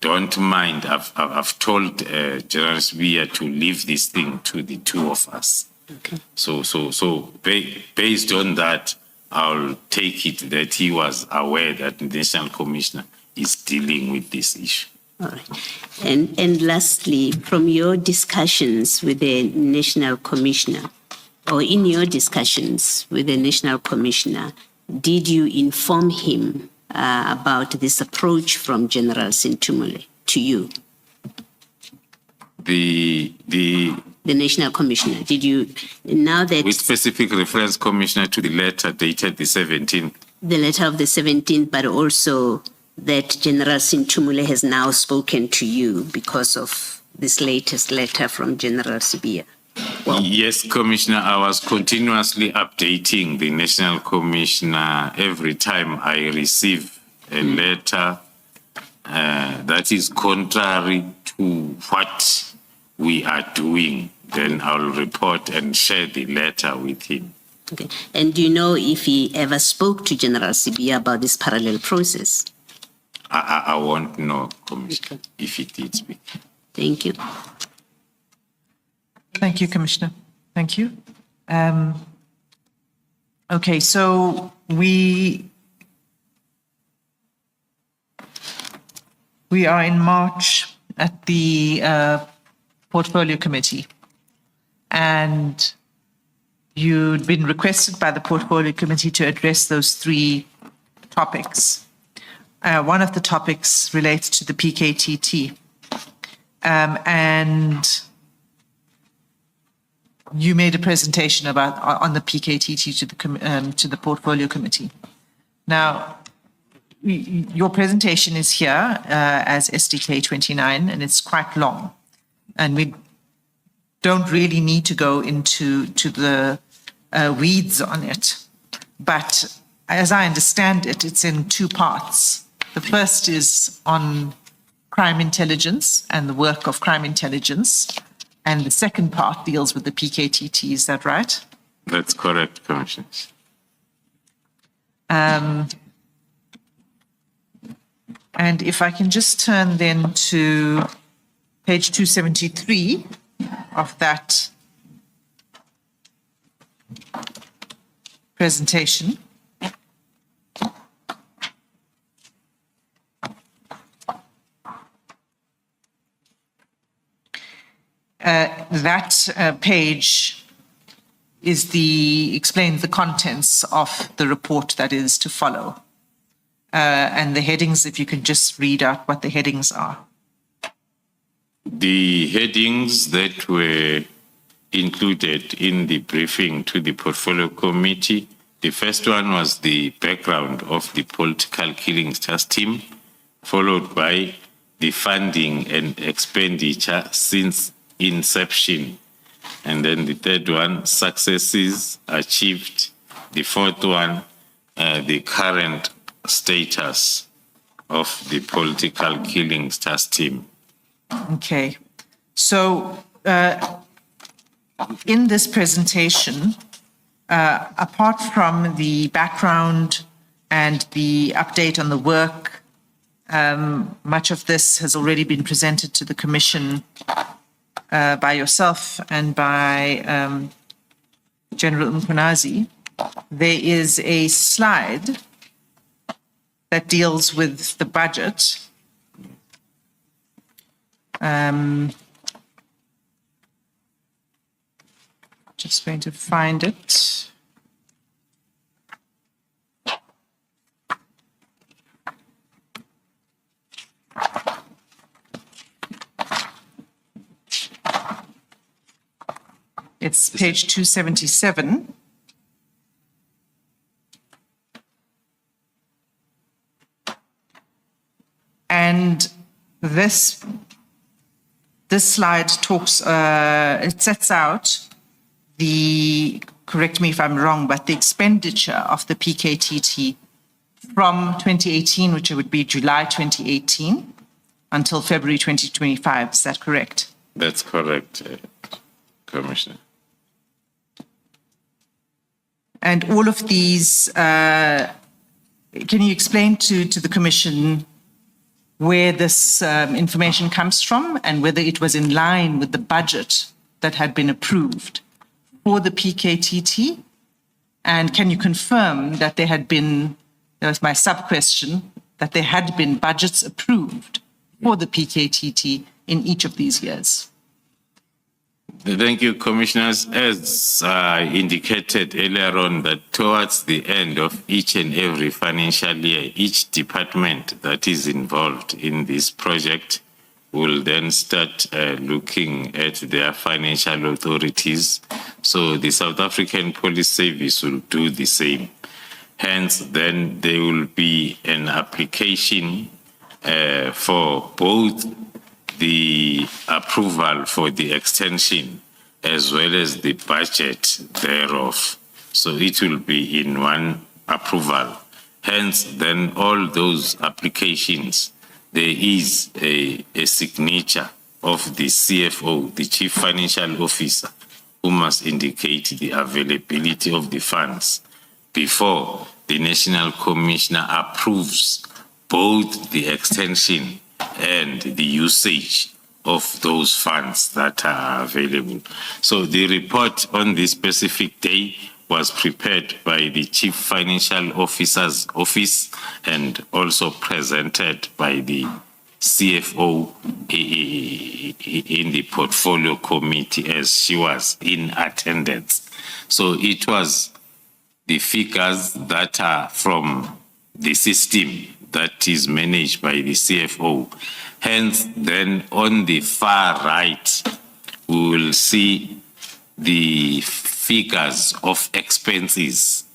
don't mind. I've told General Sibia to leave this thing to the two of us. Okay. So based on that, I'll take it that he was aware that the National Commissioner is dealing with this issue. All right. And lastly, from your discussions with the National Commissioner, or in your discussions with the National Commissioner, did you inform him about this approach from General Sintumule to you? The National Commissioner, did you, now that... With specific reference, Commissioner, to the letter dated the 17th. The letter of the 17th, but also that General Sintumule has now spoken to you because of this latest letter from General Sibia. Well, yes, Commissioner, I was continuously updating the National Commissioner every time I receive a letter that is contrary to what we are doing. Then I'll report and share the letter with him. Okay. And do you know if he ever spoke to General Sibia about this parallel process? I won't know, Commissioner, if he did speak. Thank you. Thank you, Commissioner. Thank you. Okay, so we are in March at the Portfolio Committee, and you'd been requested by the Portfolio Committee to address those 3 topics. One of the topics relates to the PKTT, and you made a presentation on the PKTT to the Portfolio Committee. Now, your presentation is here as SDK 29, and it's quite long, and we don't really need to go into the weeds on it. But as I understand it, it's in 2 parts. The first is on crime intelligence and the work of crime intelligence. And the second part deals with the PKTT, is that right? That's correct, Commissioner. And if I can just turn then to page 273 of that presentation. That page explains the contents of the report that is to follow. And the headings, if you can just read out what the headings are. The headings that were included in the briefing to the portfolio committee, the first one was the background of the political killings task team, followed by the funding and expenditure since inception. And then the third one, successes achieved. The fourth one, the current status of the political killings task team. Okay. So in this presentation, apart from the background and the update on the work, much of this has already been presented to the Commission by yourself and by General Mkhwanazi. There is a slide that deals with the budget. Just going to find it. It's page 277. And this slide talks, it sets out the, correct me if I'm wrong, but the expenditure of the PKTT from 2018, which would be July 2018, until February 2025. Is that correct? That's correct, Commissioner. And all of these, can you explain to the Commission where this information comes from and whether it was in line with the budget that had been approved for the PKTT? And can you confirm that there had been, that was my sub-question, that there had been budgets approved for the PKTT in each of these years? Thank you, Commissioners. As I indicated earlier on, that towards the end of each and every financial year, each department that is involved in this project will then start looking at their financial authorities. So the South African Police Service will do the same. Hence, then there will be an application for both the approval for the extension as well as the budget thereof. So it will be in one approval. Hence, then all those applications, there is a signature of the CFO, the Chief Financial Officer, who must indicate the availability of the funds before the National Commissioner approves both the extension and the usage of those funds that are available. So the report on this specific day was prepared by the Chief Financial Officer's office and also presented by the CFO in the portfolio committee as she was in attendance. So it was the figures that are from the system that is managed by the CFO. Hence, then on the far right, we will see the figures of expenses.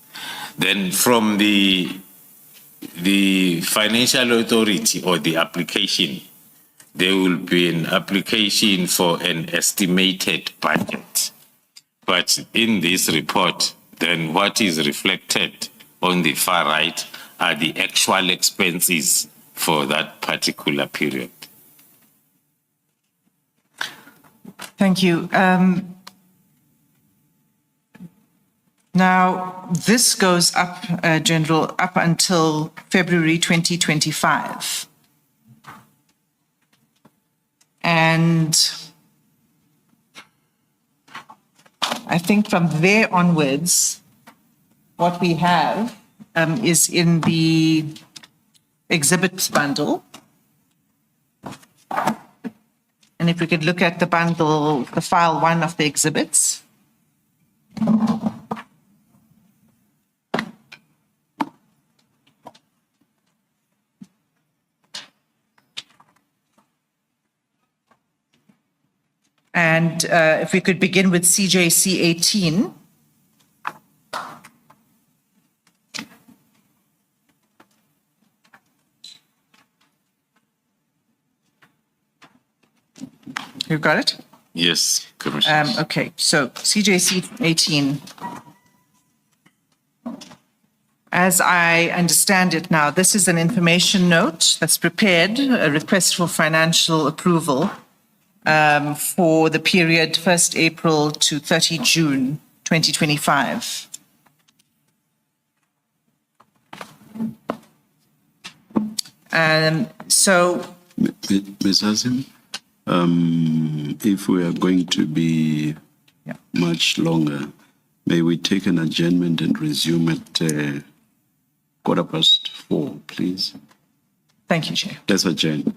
Then from the financial authority or the application, there will be an application for an estimated budget. But in this report, then what is reflected on the far right are the actual expenses for that particular period. Thank you. Now, this goes up, General, up until February 2025. And I think from there onwards, what we have is in the exhibits bundle. And if we could look at the bundle, the file 1 of the exhibits. And if we could begin with CJC 18. You got it? Yes, Commissioner. Okay, so CJC 18. As I understand it now, this is an information note that's prepared, a request for financial approval for the period 1st April to 30 June 2025. So Ms. Hassim, if we are going to be much longer, may we take an adjournment and resume at 4:15, please? thank you, Chair. Let's adjourn.